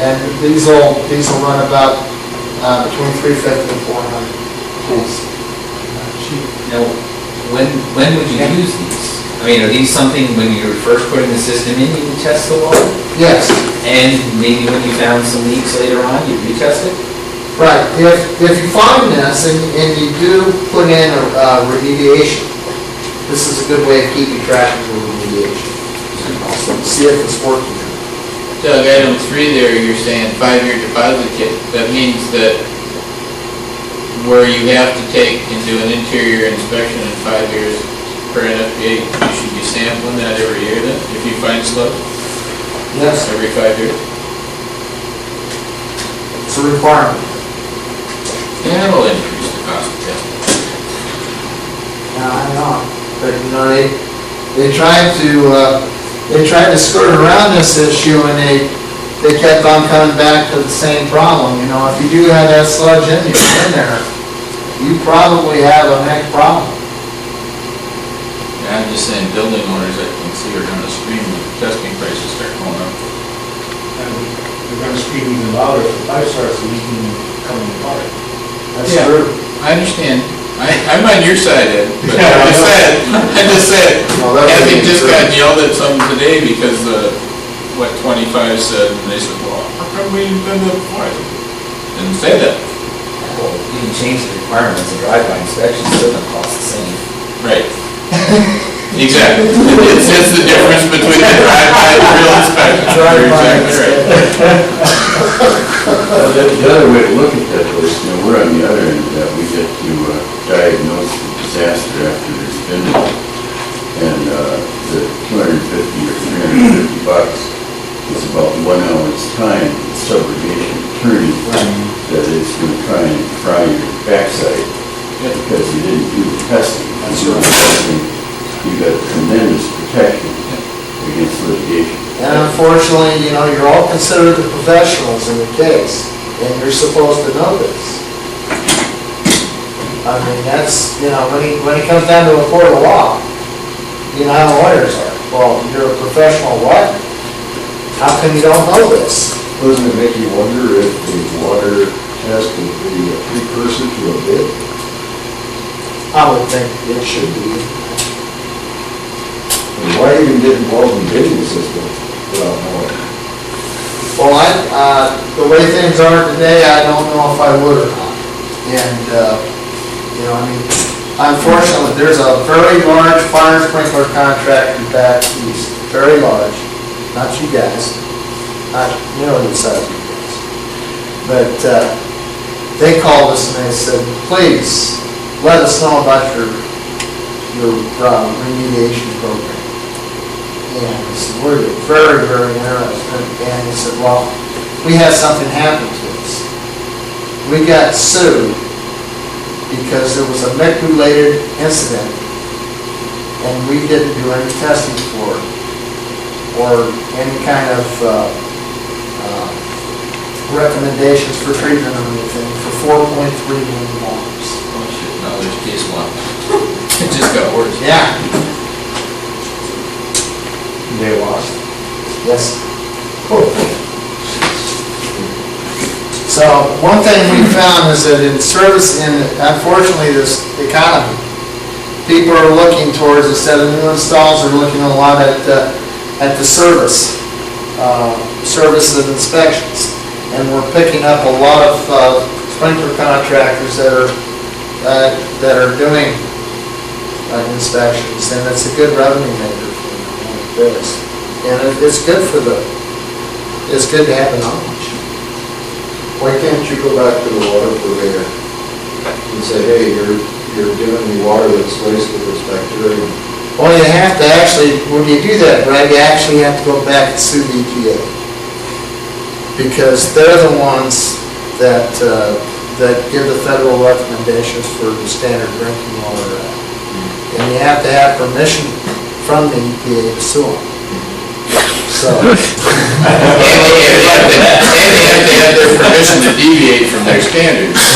and these will run about between $350 and $400. Please. Now, when would you use these? I mean, are these something when you were first putting the system in, you would test the water? Yes. And maybe when you found some leaks later on, you'd retest it? Right. If you find this and you do put in a remediation, this is a good way of keeping track of your remediation. Also, see if it's working. Doug, item 3 there, you're saying 5-year deposit kit. That means that where you have to take and do an interior inspection in 5 years per NFPA, you should be sampling that every year then, if you find sludge? Yes. Every 5 years? It's a requirement. Yeah, it'll increase the cost of testing. Now, I know, but you know, they tried to skirt around this issue, and they kept on coming back to the same problem. You know, if you do have that sludge in there, you probably have a MEC problem. I I'm just saying, building owners, I can see are gonna scream when testing prices start going up. And we're gonna scream even louder if the pipe starts leaking and coming apart. That's Yeah. true. I understand. I'm on your side, Ed, but I just said, No, that would having be just true. got yelled at some today because, what 25 said, and they said, well, how come we didn't done that before? I said, didn't say that. Well, you can change the requirements of drive-by inspections, still gonna cost the same. Right. Exactly. It's the difference between the drive-by and the real inspection. You're exactly right. The other way to look at that was, we're on the other end of that, we get to diagnose the disaster after there's been one. And the $250 or $350 is about 1 hour's time with subrogation attorney that is going to try and fry your backside because you didn't do the testing. And so you got tremendous protection against litigation. And unfortunately, you're all considered the professionals in the case, and you're supposed to know this. I mean, that's, when it comes down to a court of law, you know how lawyers are. Well, you're a professional what? How come you don't know this? Doesn't it make you wonder if the water test would be a precursor to a bid? I would think it should be. And why even get involved in bidding system without knowing? Well, the way things are today, I don't know if I would or not. And, unfortunately, there's a very large fire sprinkler contractor back east, very large, not you guys, not nearly the size of you guys. But they called us and they said, please, let us know about your remediation program. And I said, we're very, very interested. And he said, well, we had something happen to us. We got sued because there was a MEC-related incident and we didn't do any testing for it or any kind of recommendations for treatment or anything for $4.3 million. Oh shit, now there's case law. It just got worse. Yeah. They lost. Yes. So one thing we found is that in service, unfortunately, this economy, people are looking towards, instead of new installs, they're looking a lot at the service and inspections. And we're picking up a lot of sprinkler contractors that are doing inspections, and it's a good revenue maker for this. And it's good it's good to have the knowledge. Why can't you go back to the water purveyor and say, hey, you're giving me water that's laced with this bacteria? Well, you have to actually, when you do that, Brad, you actually have to go back and sue the EPA. Because they're the ones that give the federal recommendations for the Standard Drinking Water Act. And you have to have permission from the EPA to sue them. So. And they have to have their permission to deviate from their standards. You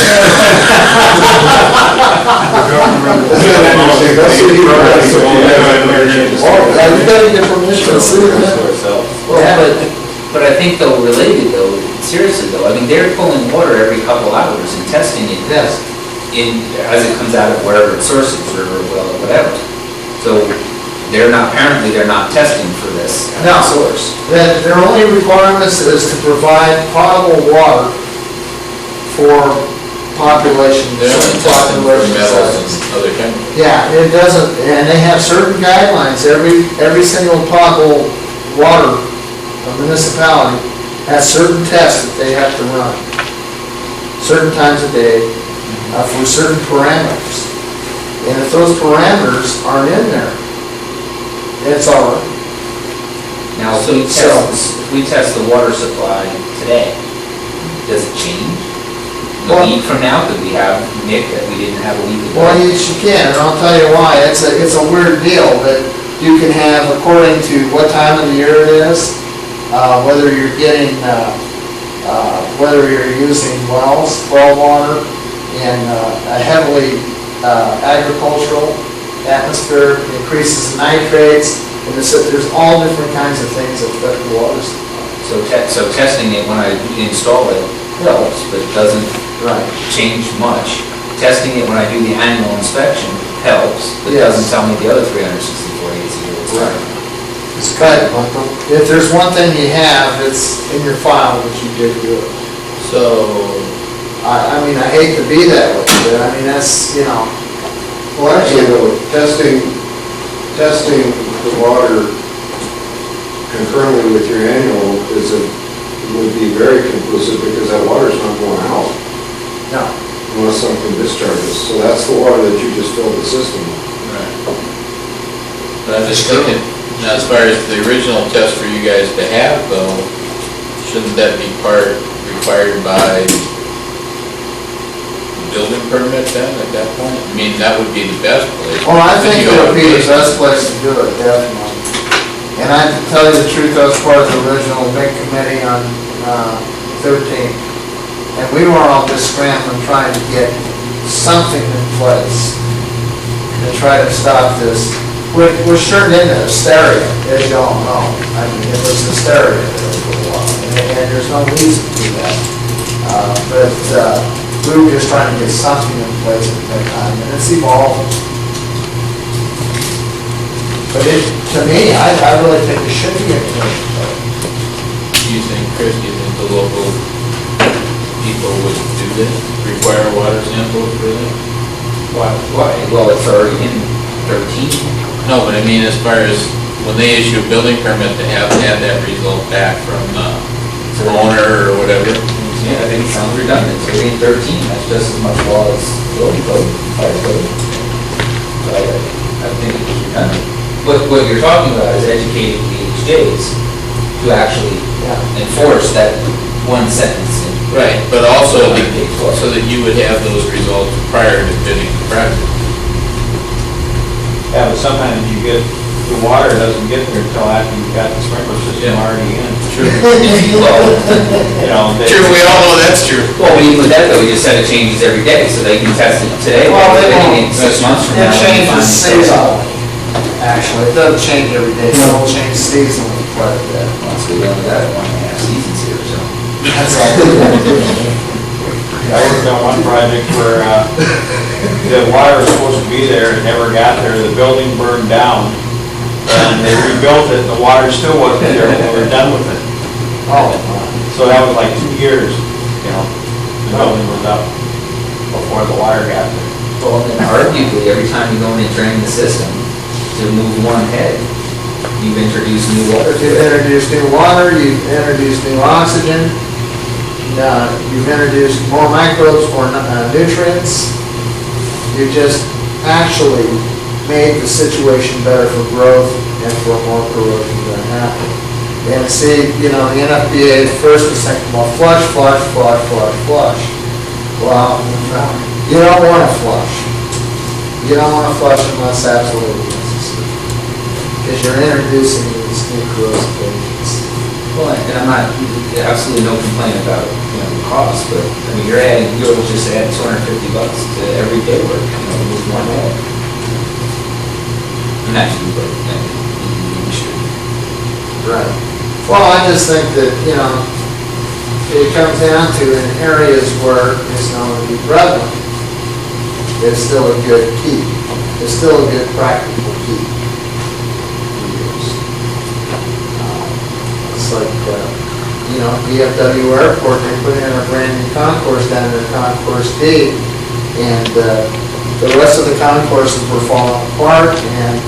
gotta get permission to sue them. Yeah, but I think though, related though, seriously though, I mean, they're pulling water every couple hours and testing it. Yes. As it comes out of wherever its source is, river, well, or whatever. So they're not testing for this at No. the source. Their only requirements is to provide potable water for population. They're only testing for metals and other chemicals. Yeah, it doesn't, and they have certain guidelines. Every single potable water municipality has certain tests that they have to run, certain times a day, for certain parameters. And if those parameters aren't in there, it's all right. Now, if we test the water supply today, does it change? A week from now, could we have Nick that we didn't have a week ago? Well, yes, you can, and I'll tell you why. It's a weird deal, but you can have, according to what time of the year it is, whether you're getting, whether you're using well water in a heavily agricultural atmosphere, increases nitrates, and there's all different kinds of things that affect the water supply. So testing it when I install it helps, but it doesn't Right. change much. Testing it when I do the annual inspection helps, but Yes. doesn't tell me the other 364 days a year. It's Right. not. But if there's one thing you have, it's in your file that you did do it. So, I mean, I hate to be that way, but I mean, that's, you know, Well, actually, though, testing the water concurrently with your annual would be very conclusive, because that water's not going out no. unless something discharges. So that's the water that you just filled the system with. right. But I'm just thinking, now as far as the original test for you guys to have though, shouldn't that be required by building permit then at that point? I mean, that would be the best place. Well, I think You it would go be the first. best place to do it, definitely. And I, to tell you the truth, I was part of the original big committee on 13. And we were all just scrambling, trying to get something in place to try to stop this. We're sure into hysteria, as you all know. I mean, it was hysteria there for a while, and there's no reason to do that. But we were just trying to get something in place at that time, and it's evolved. But to me, I really think it should be a commission. Do you think, Chris, do you think the local people would do this, require water samples for that? Why? Well, it's already in 13. No, but I mean, as far as when they issue a building permit to have that result back from the owner or whatever. Yeah, I think it sounds redundant. So in 13, that's just as much law as building code, fire code. So I think it's redundant. What you're talking about is educating the HJs to actually enforce that one sentence. Right, but also so that you would have those results prior to bidding the project. Yeah, but sometimes the water doesn't get there until after you've got the sprinkler system already in. True. You know, True, we all know that's true. Well, even with that though, you said it changes every day, so they can test it today. Well, they maybe won't. 6 months from It now. changes seasonally, actually. It doesn't change every day, it will change seasonally quite a bit. Once we only got 1.5 seasons here, so. That's all. I worked on one project where the water was supposed to be there, it never got there, the building burned down, and they rebuilt it, the water still wasn't there when they were done with it. Oh, So that was like 2 years, you know, the building was up before the water got there. Well, then arguably, every time you go in and drain the system to move one head, you've introduced new water to you've it. introduced new water, you've introduced new oxygen, you've introduced more microbes, more nutrients. You've just actually made the situation better for growth and for more corrosion to happen. And see, you know, the NFPA first was thinking, well, flush. Well, you don't want to flush. You don't want to flush unless absolutely necessary. Because you're introducing these new corrosive agents. Well, and I'm not, absolutely no complaint about, the cost, but, I mean, you'll just add $250 to everyday work, move one head. Not you, but, in the industry. Right. Well, I just think that, it comes down to in areas where it's known to be prevalent, it's still a good key. It's still a good practical key. It's like, DFW Airport, they put in a brand new concourse down there, Concourse D, and the rest of the concourses were falling apart, and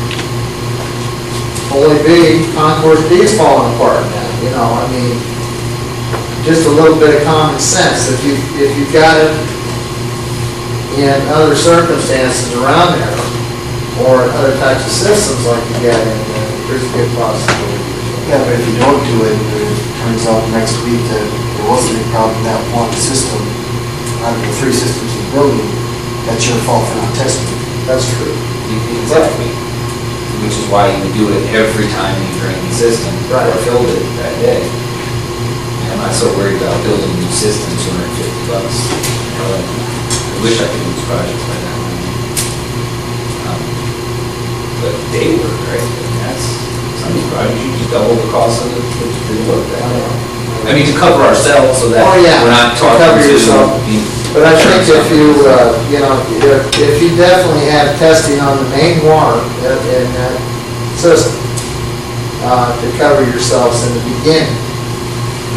Holy B, Concourse D is falling apart now, just a little bit of common sense. If you've got it in other circumstances around there, or other types of systems like you got in there, there's a good possibility. Yeah, but if you don't do it, it turns out next week that there wasn't any problem in that one system, out of the 3 systems in the building, that's your fault for not testing it. That's true. Exactly. Which is why you would do it every time you drain the system, or filled it that day. I'm not so worried about building a new system, $250. I wish I could do this project like that. but day work, right? And that's, some of these projects, you just double the cost of the work that day. I mean, to cover ourselves so that Oh, yeah, we're not to talking cover to. yourself. But I think if you, if you definitely have testing on the main water in that system, to cover yourselves in the beginning,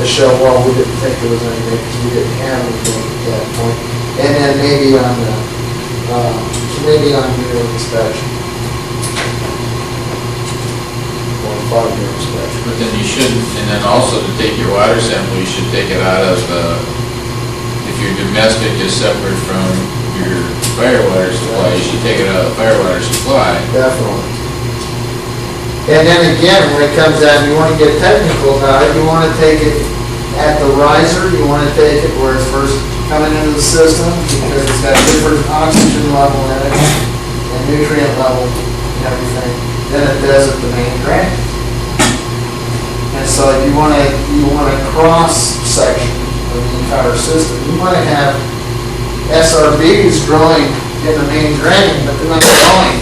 to show, well, we didn't think there was anything, because we didn't have anything at that point. And then maybe on your inspection. Or 5-year inspection. But then you shouldn't, and then also to take your water sample, you should take it out of, if your domestic is separate from your fire water supply, you should take it out of the fire water supply. Definitely. And then again, when it comes down, you want to get technical about it, you want to take it at the riser, you want to take it where it's first coming into the system, because it's got different oxygen level in it, and nutrient level, and everything, than it does at the main drain. And so you want a cross section of the entire system. You want to have SRBs growing in the main drain, but they're not growing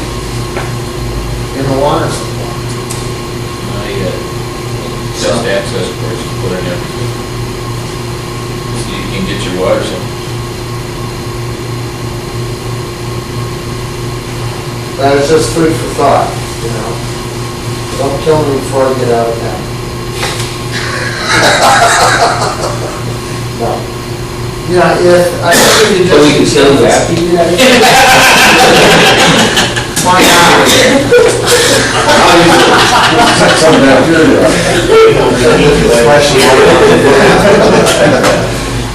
in the water supply. You got just access ports to put in everything. So you can get your water sample. That is just food for thought, Don't kill me before I get out of town. No. I think if you just... So we can kill you after you do that? Why not?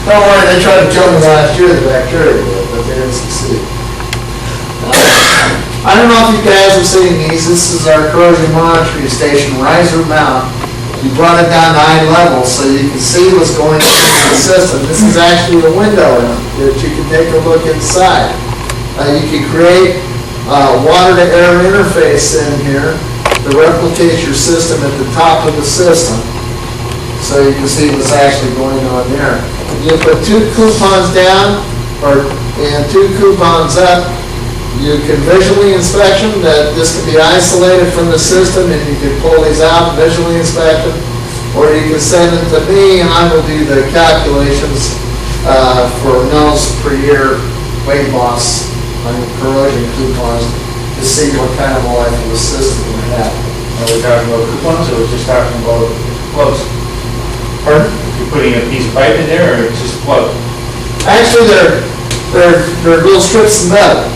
Don't worry, they tried to kill me last year, the bacteria did, but they didn't succeed. I don't know if you guys have seen these. This is our corrosion monitoring station, riser mount. We brought it down to eye level so you can see what's going on in the system. This is actually a window that you can take a look inside. You can create water-to-air interface in here to replicate your system at the top of the system, so you can see what's actually going on there. You put 2 coupons down and 2 coupons up. You can visually inspect them, that this can be isolated from the system, and you can pull these out, visually inspect them, or you can send them to me, and I will do the calculations for mils per year weight loss on corrosion coupons to see what kind of a life of the system we have. Are we talking about coupons, or we're just talking about plugs? Pardon? You're putting a piece of pipe in there, or it's just a plug? Actually, they're little strips of metal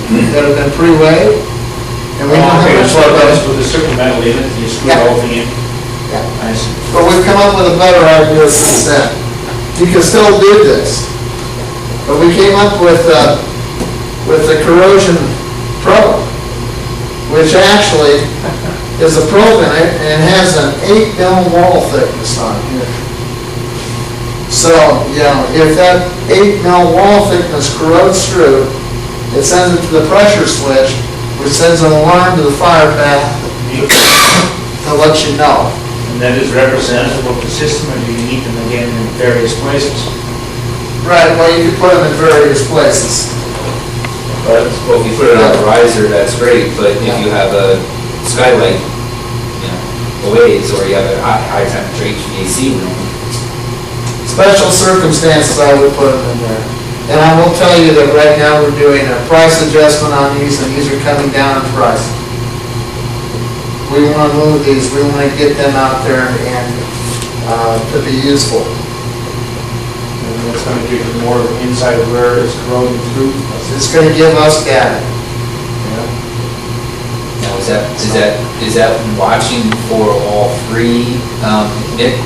that have been pre-weighed. And we don't have Okay, much so of that's those. with a certain metal in it, you screw the whole thing in? Yeah. I see. But we've come up with a better idea since then. You can still do this. But we came up with the Corrosion Pro, which actually is a probe in it, and it has an 8 mil wall thickness on here. So, if that 8 mil wall thickness corrodes through, it sends it to the pressure switch, which sends an alarm to the fire path to let you know. And that is representative of the system, or do you need them again in various places? Right, well, you can put them in various places. Well, if you put it on a riser, that's great, but if you have a skylight, blaze, or you have a high temperature HVAC room. Special circumstances, I would put them in there. And I will tell you that right now we're doing a price adjustment on these, and these are coming down in price. We want to move these, we want to get them out there and to be useful. And it's going to give you more insight of where it's corroding through. It's going to give us data. Now, is that watching for all 3 mix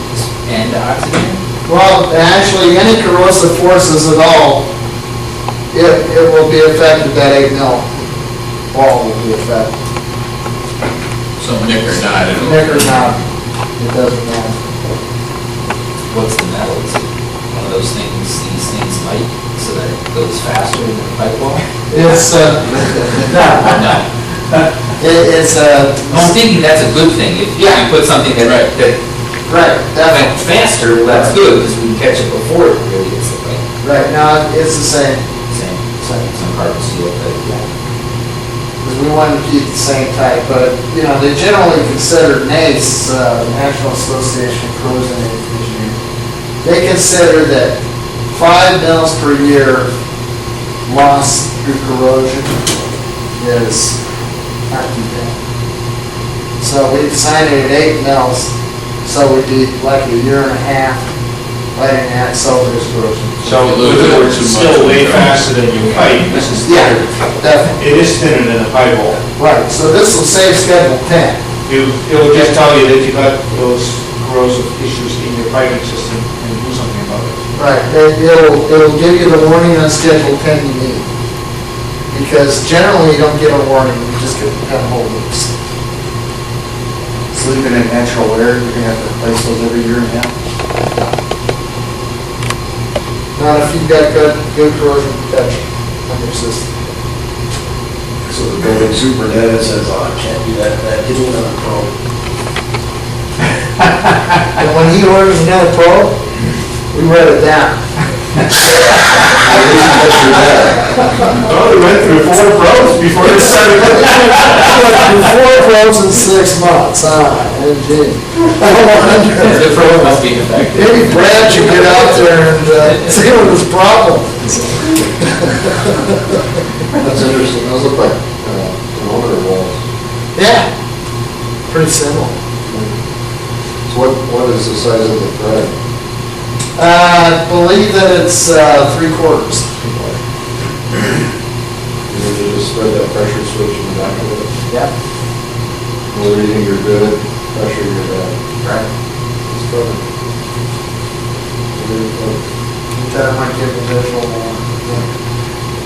and oxygen? Well, actually, any corrosive forces at all, it will be affected, that 8 mil wall will be affected. So nick or not, it'll... Nick or not, it doesn't matter. What's the metal? Is it one of those things, these things light, so that it goes faster than the pipe wall? It's, no. No. It's I'm thinking that's a good thing. If you put something that right, went definitely. faster, that's good, because we can catch it before it really gets the light. Right, now, it's the same. Same, some carbon steel, but The because we wanted to keep the same type, but, you know, they generally consider NACE, National Association of Corrosion Engineers, they consider that 5 mils per year loss through corrosion is not too bad. So we decided at 8 mils, so we'd be like a year and a half letting that solve this corrosion. So, in other words, it's still way faster than your pipe. This is Yeah, thinner. definitely. It is thinner than a pipe hole. Right, so this will save Schedule 10. It'll just tell you that you got those corrosive issues in your piping system and do something about it. Right, it'll give you the warning on Schedule 10 you need. Because generally you don't get a warning, you just get the pinhole leaks. So even in natural air, you're gonna have to replace those every year and a half? Not if you've got good corrosion protection on your system. So the building superintendent says, oh, I can't do that, get another probe. And when he orders another probe, we write it down. Oh, we went through 4 probes before it started. 4 probes in 6 months, gee. The probe must be effective. Maybe Brad should get out there and see what his problem is. That's interesting, those look like thermometer walls. Yeah, pretty similar. So what is the size of the thread? I believe that it's 3/4. You just spread that pressure switch in the back of it. Yep. When reading you're good, pressure you're bad. Right. It's covered. That might give a visual more.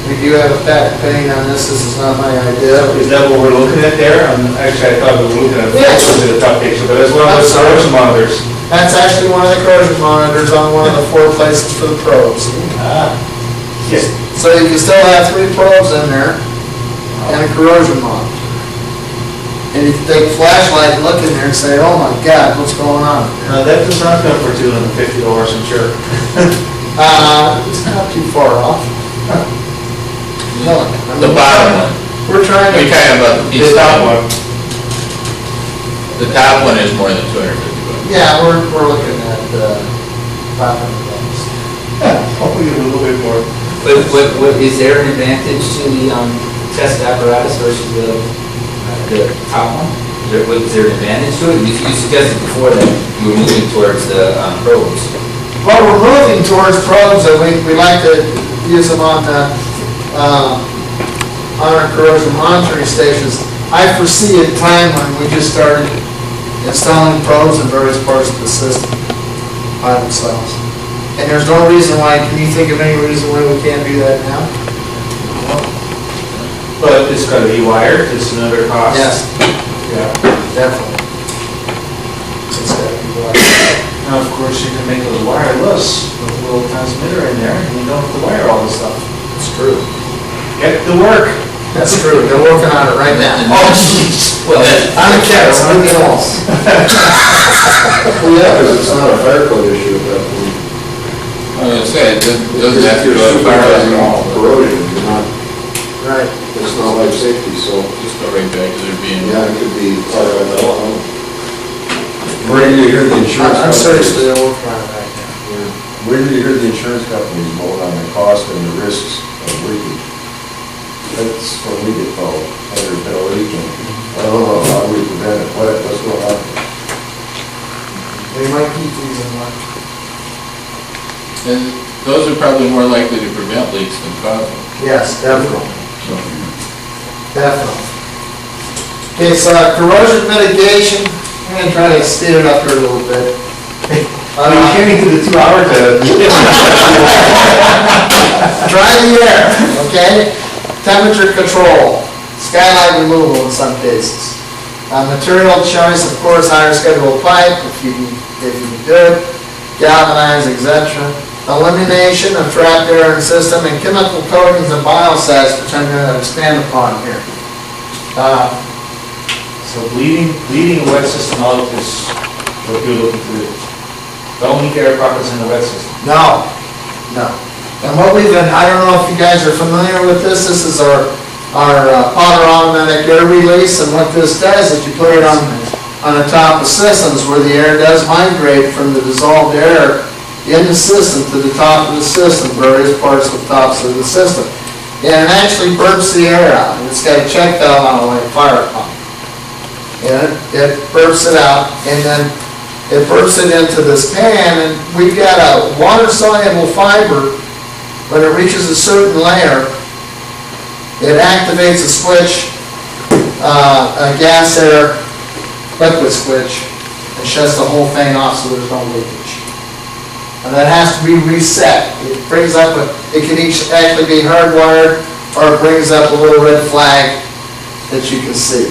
We do have a patent pending on this is not my idea. Is that what we're looking at there? Actually, I thought we were looking at Yeah. the top picture, but as well as corrosion monitors. That's actually one of the corrosion monitors on one of the 4 places for the probes. Yes. So you can still have 3 probes in there and a corrosion monitor. And you can take a flashlight and look in there and say, oh my God, what's going on? That does not come for $250, I'm sure. It's not too far off. No, The bottom one. We're trying Are you to, talking about the piece? The top one. The top one is more than $250. yeah, we're looking at $500. Hopefully a little bit more. What, is there an advantage to the test apparatus versus the top one? Is there an advantage to it? You suggested before that you were moving towards the probes. Well, we're moving towards probes, and we like to use them on our corrosion monitoring stations. I foresee a time when we just started installing probes in various parts of the system by themselves. And there's no reason why, can you think of any reason why we can't do that now? But it's got to be wired, it's another cost. Yes, Yeah. definitely. It's gotta be wired. Now, of course, you can make it wireless with a little transmitter in there, and you don't have to wire all this stuff. It's true. Get to work. That's true, they're working on it right now. Oh, jeez. Well, I'm a cat, so I'm the boss. Well, yeah, because it's not a fire code issue at that point. I was gonna say, it doesn't have to You're go to fire supervising at all. corrosion, you're not, Right. it's not life safety, so, Just go right back to there being. yeah, it could be part of it, I don't know. Where did you hear the insurance I'm companies? seriously, they're working on it right now. Where did you hear the insurance companies moan on the cost and the risks of leakage? That's when we get called, has there been a leak? And I don't know, how do we prevent it? What's going on? They might keep these in mind. And those are probably more likely to prevent leaks than cause them. Yes, definitely. Definitely. Okay, so corrosion mitigation, I'm gonna try to speed it up here a little bit. You're getting to the 2-hour Dry the air, okay? Temperature control, skylight removal in some cases. Material choice, of course, higher scheduled pipe, if you good, galvanized, etc. Elimination of trapped air in the system, and chemical coatings and biostats, which I'm going to expand upon here. So bleeding a wet system out is what you're looking to do. Don't leak air pockets in the wet system. No, no. And what we've been, I don't know if you guys are familiar with this, this is our Potter automatic air release, and what this does is you put it on the top of systems where the air does migrate from the dissolved air in the system to the top of the system, various parts of the tops of the system. And it actually burps the air out, and it's got a check valve on it like a fire pump. And it burps it out, and then it burps it into this pan, and we've got a water-soluble fiber. When it reaches a certain layer, it activates a switch, a gas air liquid switch, and shuts the whole thing off so there's no leakage. And that has to be reset. It brings up it can actually be hardwired, or it brings up a little red flag that you can see.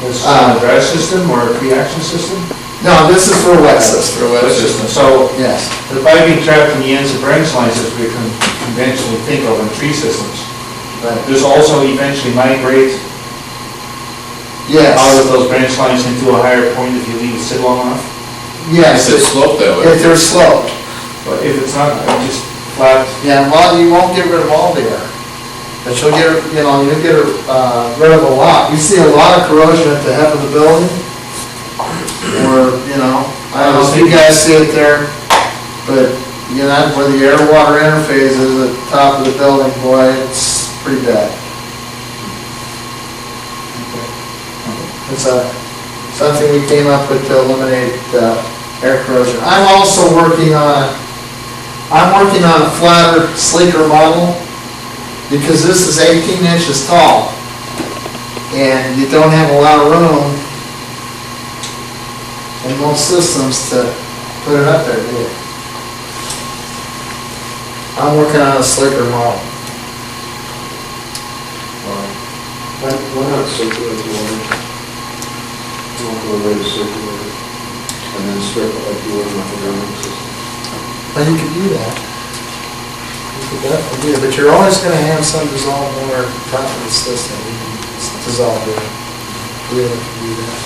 Is it a dry system or a pre-action system? No, this is for a wet system. For a wet system. So Yes. the piping trapped in the ends of branch lines, as we can conventionally think of in tree systems, this also eventually migrate Yes. out of those branch lines into a higher point if you leave it sit long enough. Yes. If it's sloped that way. If they're sloped. But if it's not, just flat. Yeah, well, you won't get rid of all the air. But you'll get, you'll get rid of a lot. We see a lot of corrosion at the head of the building. Or, I don't know if you guys see it there, but, where the air-water interface is at the top of the building, boy, it's pretty bad. It's something we came up with to eliminate air corrosion. I'm also working on a flatter, sleeker model, because this is 18 inches tall, and you don't have a lot of room in most systems to put it up there, do you? I'm working on a sleeker model. Why not circulate the water? You want the way to circulate it, and then strip it like you would in a grounding system. Well, you could do that. You could definitely do it, but you're always gonna have some dissolved water at the top of the system. You can dissolve it. You really can do that.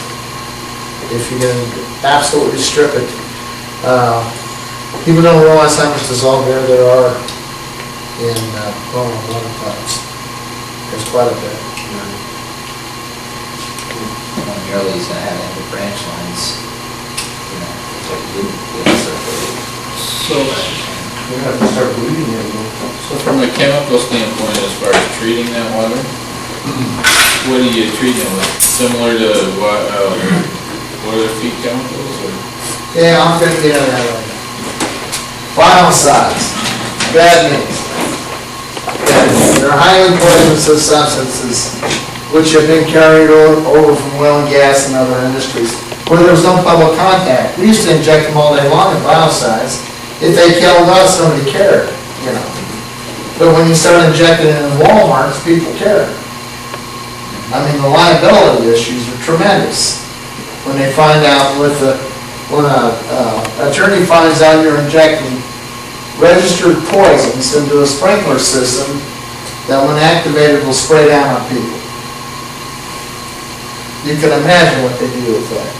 If you're gonna absolutely strip it. People don't realize how much dissolved air there are in normal water pipes. There's quite a bit. You're always gonna have the branch lines, but you wouldn't circulate. So, We're gonna have to start bleeding it a little. so from a chemical standpoint, as far as treating that water, what are you treating it with? Similar to boiler feed chemicals, or? Yeah, I'm gonna get into that right now. Biocides, bad news. They're highly poisonous substances which have been carried over from oil and gas and other industries where there was no public contact. We used to inject them all day long in biocides. If they killed us, nobody cared, But when you start injecting it in Walmarts, people care. I mean, the liability issues are tremendous. When they find out when an attorney finds out you're injecting registered poisons into a sprinkler system that when activated will spray down on people. You can imagine what they do with that.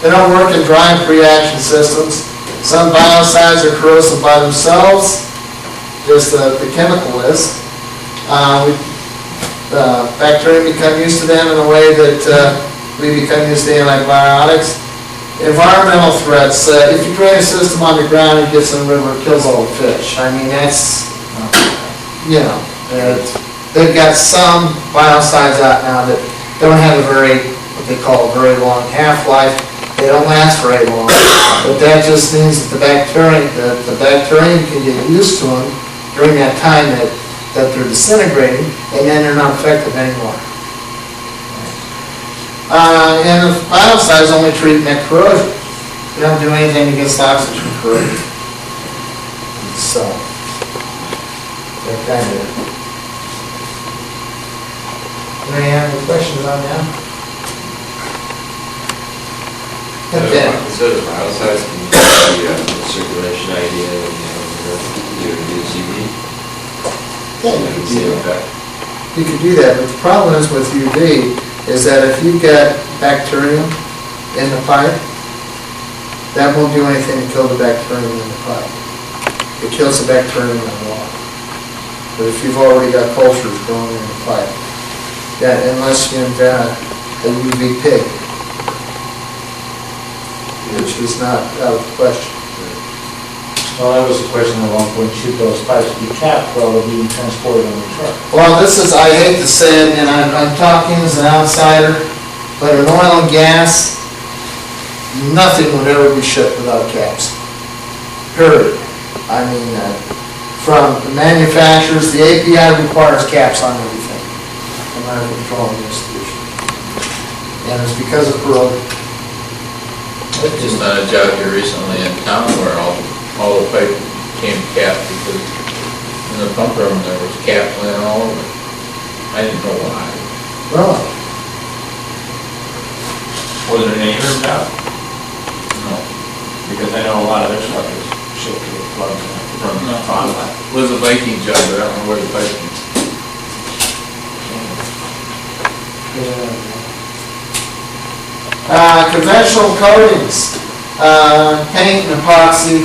They don't work in dry and pre-action systems. Some biocides are corrosive by themselves, just the chemical is. Bacteria become used to them in a way that we become used to antibiotics. Environmental threats, if you drain a system on the ground, it gets in the river, it kills all the fish. I mean, that's, they've got some biocides out now that don't have what they call a very long half-life. They don't last very long. But that just means that the bacteria can get used to them during that time that they're disintegrating, and then they're not effective anymore. And the biocides only treat net corrosion. They don't do anything against oxygen corrosion. So, they're kind of... Any other questions on that? Okay. So the biocides can be the circulation idea, you reduce UV? Yeah, you can do that. You can do that, but the problem is with UV is that if you've got bacterium in the pipe, that won't do anything to kill the bacterium in the pipe. It kills the bacterium in the water. But if you've already got cultures growing in the pipe, yeah, unless you invent a UV pig, which is not out of the question. Well, that was the question at one point, should those pipes be capped while they're being transported on the truck? Well, this is, I hate to say it, and I'm talking as an outsider, but in oil and gas, nothing would ever be shipped without caps. Period. I mean, from the manufacturers, the API requires caps on everything. American Petroleum Institution. And it's because of corrosion. Just on a job here recently in town where all the pipe became capped because in the pump room there was caps laying all over. I didn't know why. Really? Was it an acre job? No. Because I know a lot of their stuff is shipped to the plug from Fond du Lac. It was a Viking job, but I don't know where the pipe came. Conventional coatings, paint and epoxy,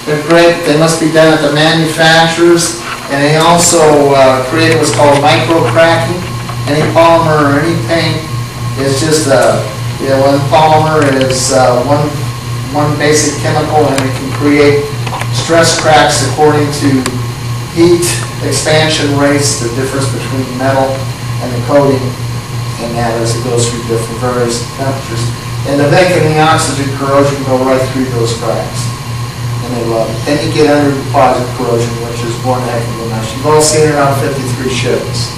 they're great. They must be done at the manufacturers. And they also create what's called micro cracking. Any polymer or any paint is just one polymer is one basic chemical, and it can create stress cracks according to heat expansion rates, the difference between metal and the coating, and that as it goes through different various temperatures. And the vacant and the oxygen corrosion go right through those cracks, and they love it. Then you get under deposit corrosion, which is one heck of a mess. You've all seen it on 53 Chevys.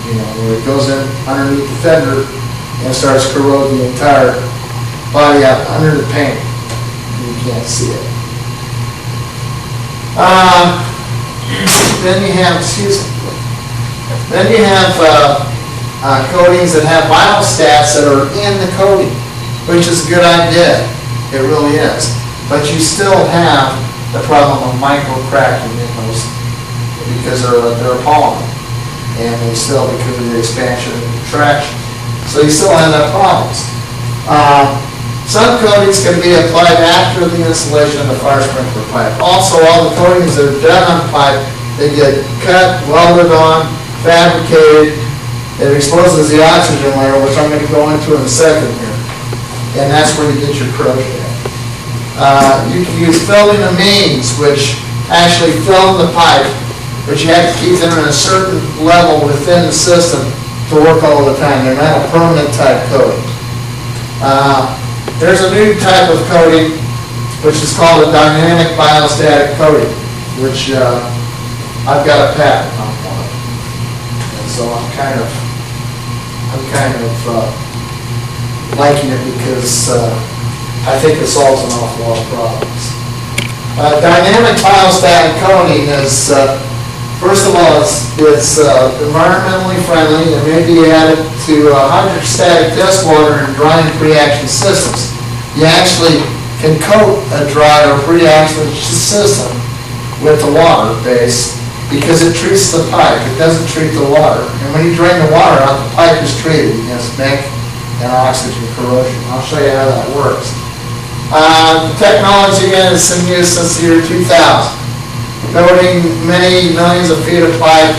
You know, where it goes in underneath the fender and starts corroding the entire body out under the paint. You can't see it. Then you have, then you have coatings that have biostats that are in the coating, which is a good idea. It really is. But you still have the problem of micro cracking in those because they're a polymer, and they still, because of the expansion and contraction. So you still end up problems. Some coatings can be applied after the installation of the fire sprinkler pipe. Also, all the coatings that are done on pipe, they get cut, welded on, fabricated. It exposes the oxygen layer, which I'm going to go into in a second here. And that's where you get your corrosion at. You can use filling amines, which actually film the pipe, but you have to keep them at a certain level within the system to work all the time. They're not a permanent type coating. There's a new type of coating, which is called a dynamic biostatic coating, which I've got a patent on one. And so I'm kind of liking it because I think it solves an awful lot of problems. Dynamic biostatic coating is, first of all, it's environmentally friendly. It may be added to hydrostatic test water and drying pre-action systems. You actually can coat a dry or pre-action system with the water base because it treats the pipe. It doesn't treat the water. And when you drain the water out, the pipe is treated against zinc and oxygen corrosion. I'll show you how that works. The technology has been used since the year 2000. Coating many millions of feet of pipe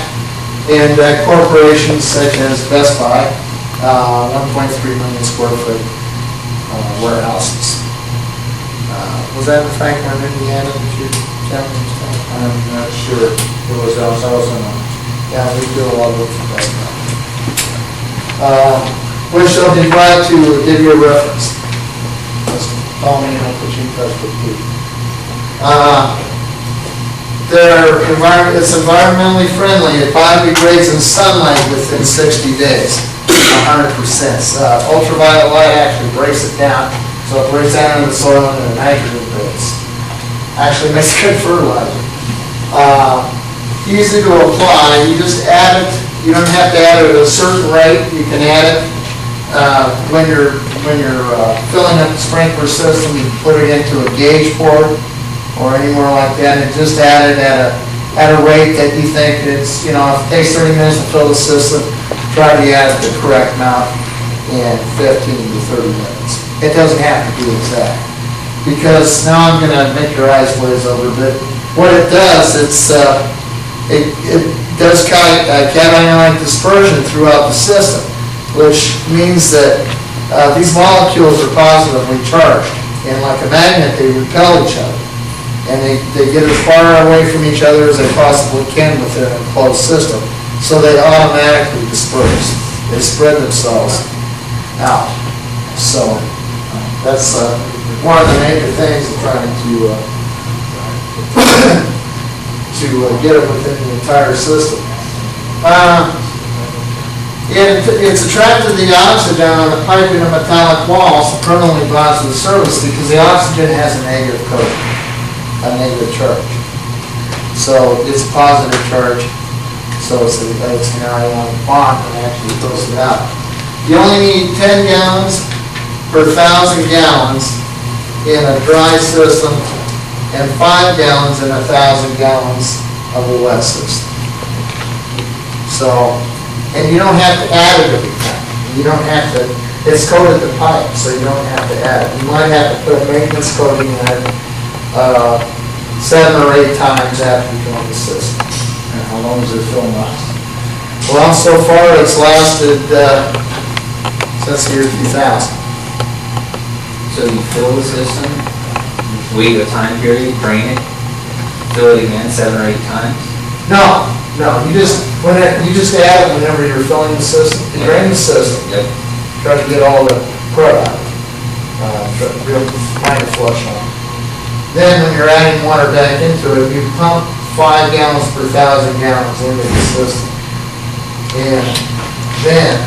in corporations such as Best Buy, 1.3 million square foot warehouses. Was that in Franklin, Indiana, that you kept? I'm not sure. It was down south and Yeah, we do a lot of work for Best Buy. Which I'll be glad to give you a reference. Just call me and I'll put you in touch with Pete. It's environmentally friendly. It biodegrades in sunlight within 60 days, 100%. Ultraviolet light actually breaks it down, so it breaks down into the soil and the nitrogen base. Actually makes good fertilizer. Easy to apply. You just add it. You don't have to add it at a certain rate. You can add it when you're filling up the sprinkler system. You put it into a gauge port or anywhere like that, and just add it at a rate that you think it's, if it takes 30 minutes to fill the system, try to add the correct amount in 15 to 30 minutes. It doesn't have to be exact, because now I'm going to make your eyes glaze over, but what it does, it does cationic dispersion throughout the system, which means that these molecules are positively charged, and like a magnet, they repel each other. And they get as far away from each other as they possibly can within a closed system, so they automatically disperse. They spread themselves out. So that's one of the major things of trying to get it within the entire system. It's attracted the oxygen on the piping of metallic walls permanently bonds to the surface because the oxygen has a negative coating, a negative charge. So it's a positive charge, so it's an ionic bond that actually pushes it out. You only need 10 gallons per 1,000 gallons in a dry system and 5 gallons in 1,000 gallons of a wet system. So, and you don't have to add it every time. You don't have to, it's coated the pipe, so you don't have to add it. You might have to put a maintenance coating in it 7 or 8 times after you fill the system. And how long does it film last? Well, so far it's lasted since the year 2000. So you fill the system, wait a time period, drain it, fill it again 7 or 8 times? No, you just add it whenever you're filling the system. You drain the system. Yep. Try to get all the crud out. Real kind of flush on. Then when you're adding water back into it, you pump 5 gallons per 1,000 gallons into the system. And then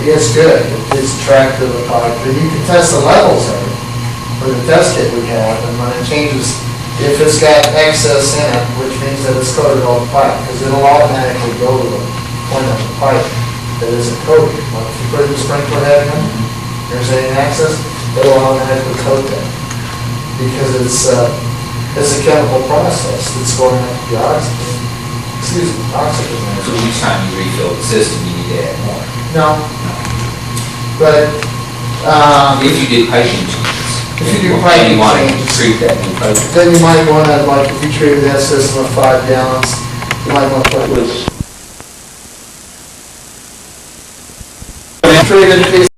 it's good. It's attractive to the pipe. And you can test the levels of it with the test kit we have. And when it changes, if it's got excess in it, which means that it's coated on the pipe, because it'll automatically go to the point of the pipe that isn't coated. Like if you put the sprinkler head in, there's any excess, it'll automatically coat that. Because it's a chemical process that's going up the oxygen. Excuse me, oxygen. So each time you refill the system, you need to add more? No. But, If you did piping changes. if you do And piping you want to changes, treat that new pipe. then you might want to, like, if you treated that system with 5 gallons, you might want to put treated piece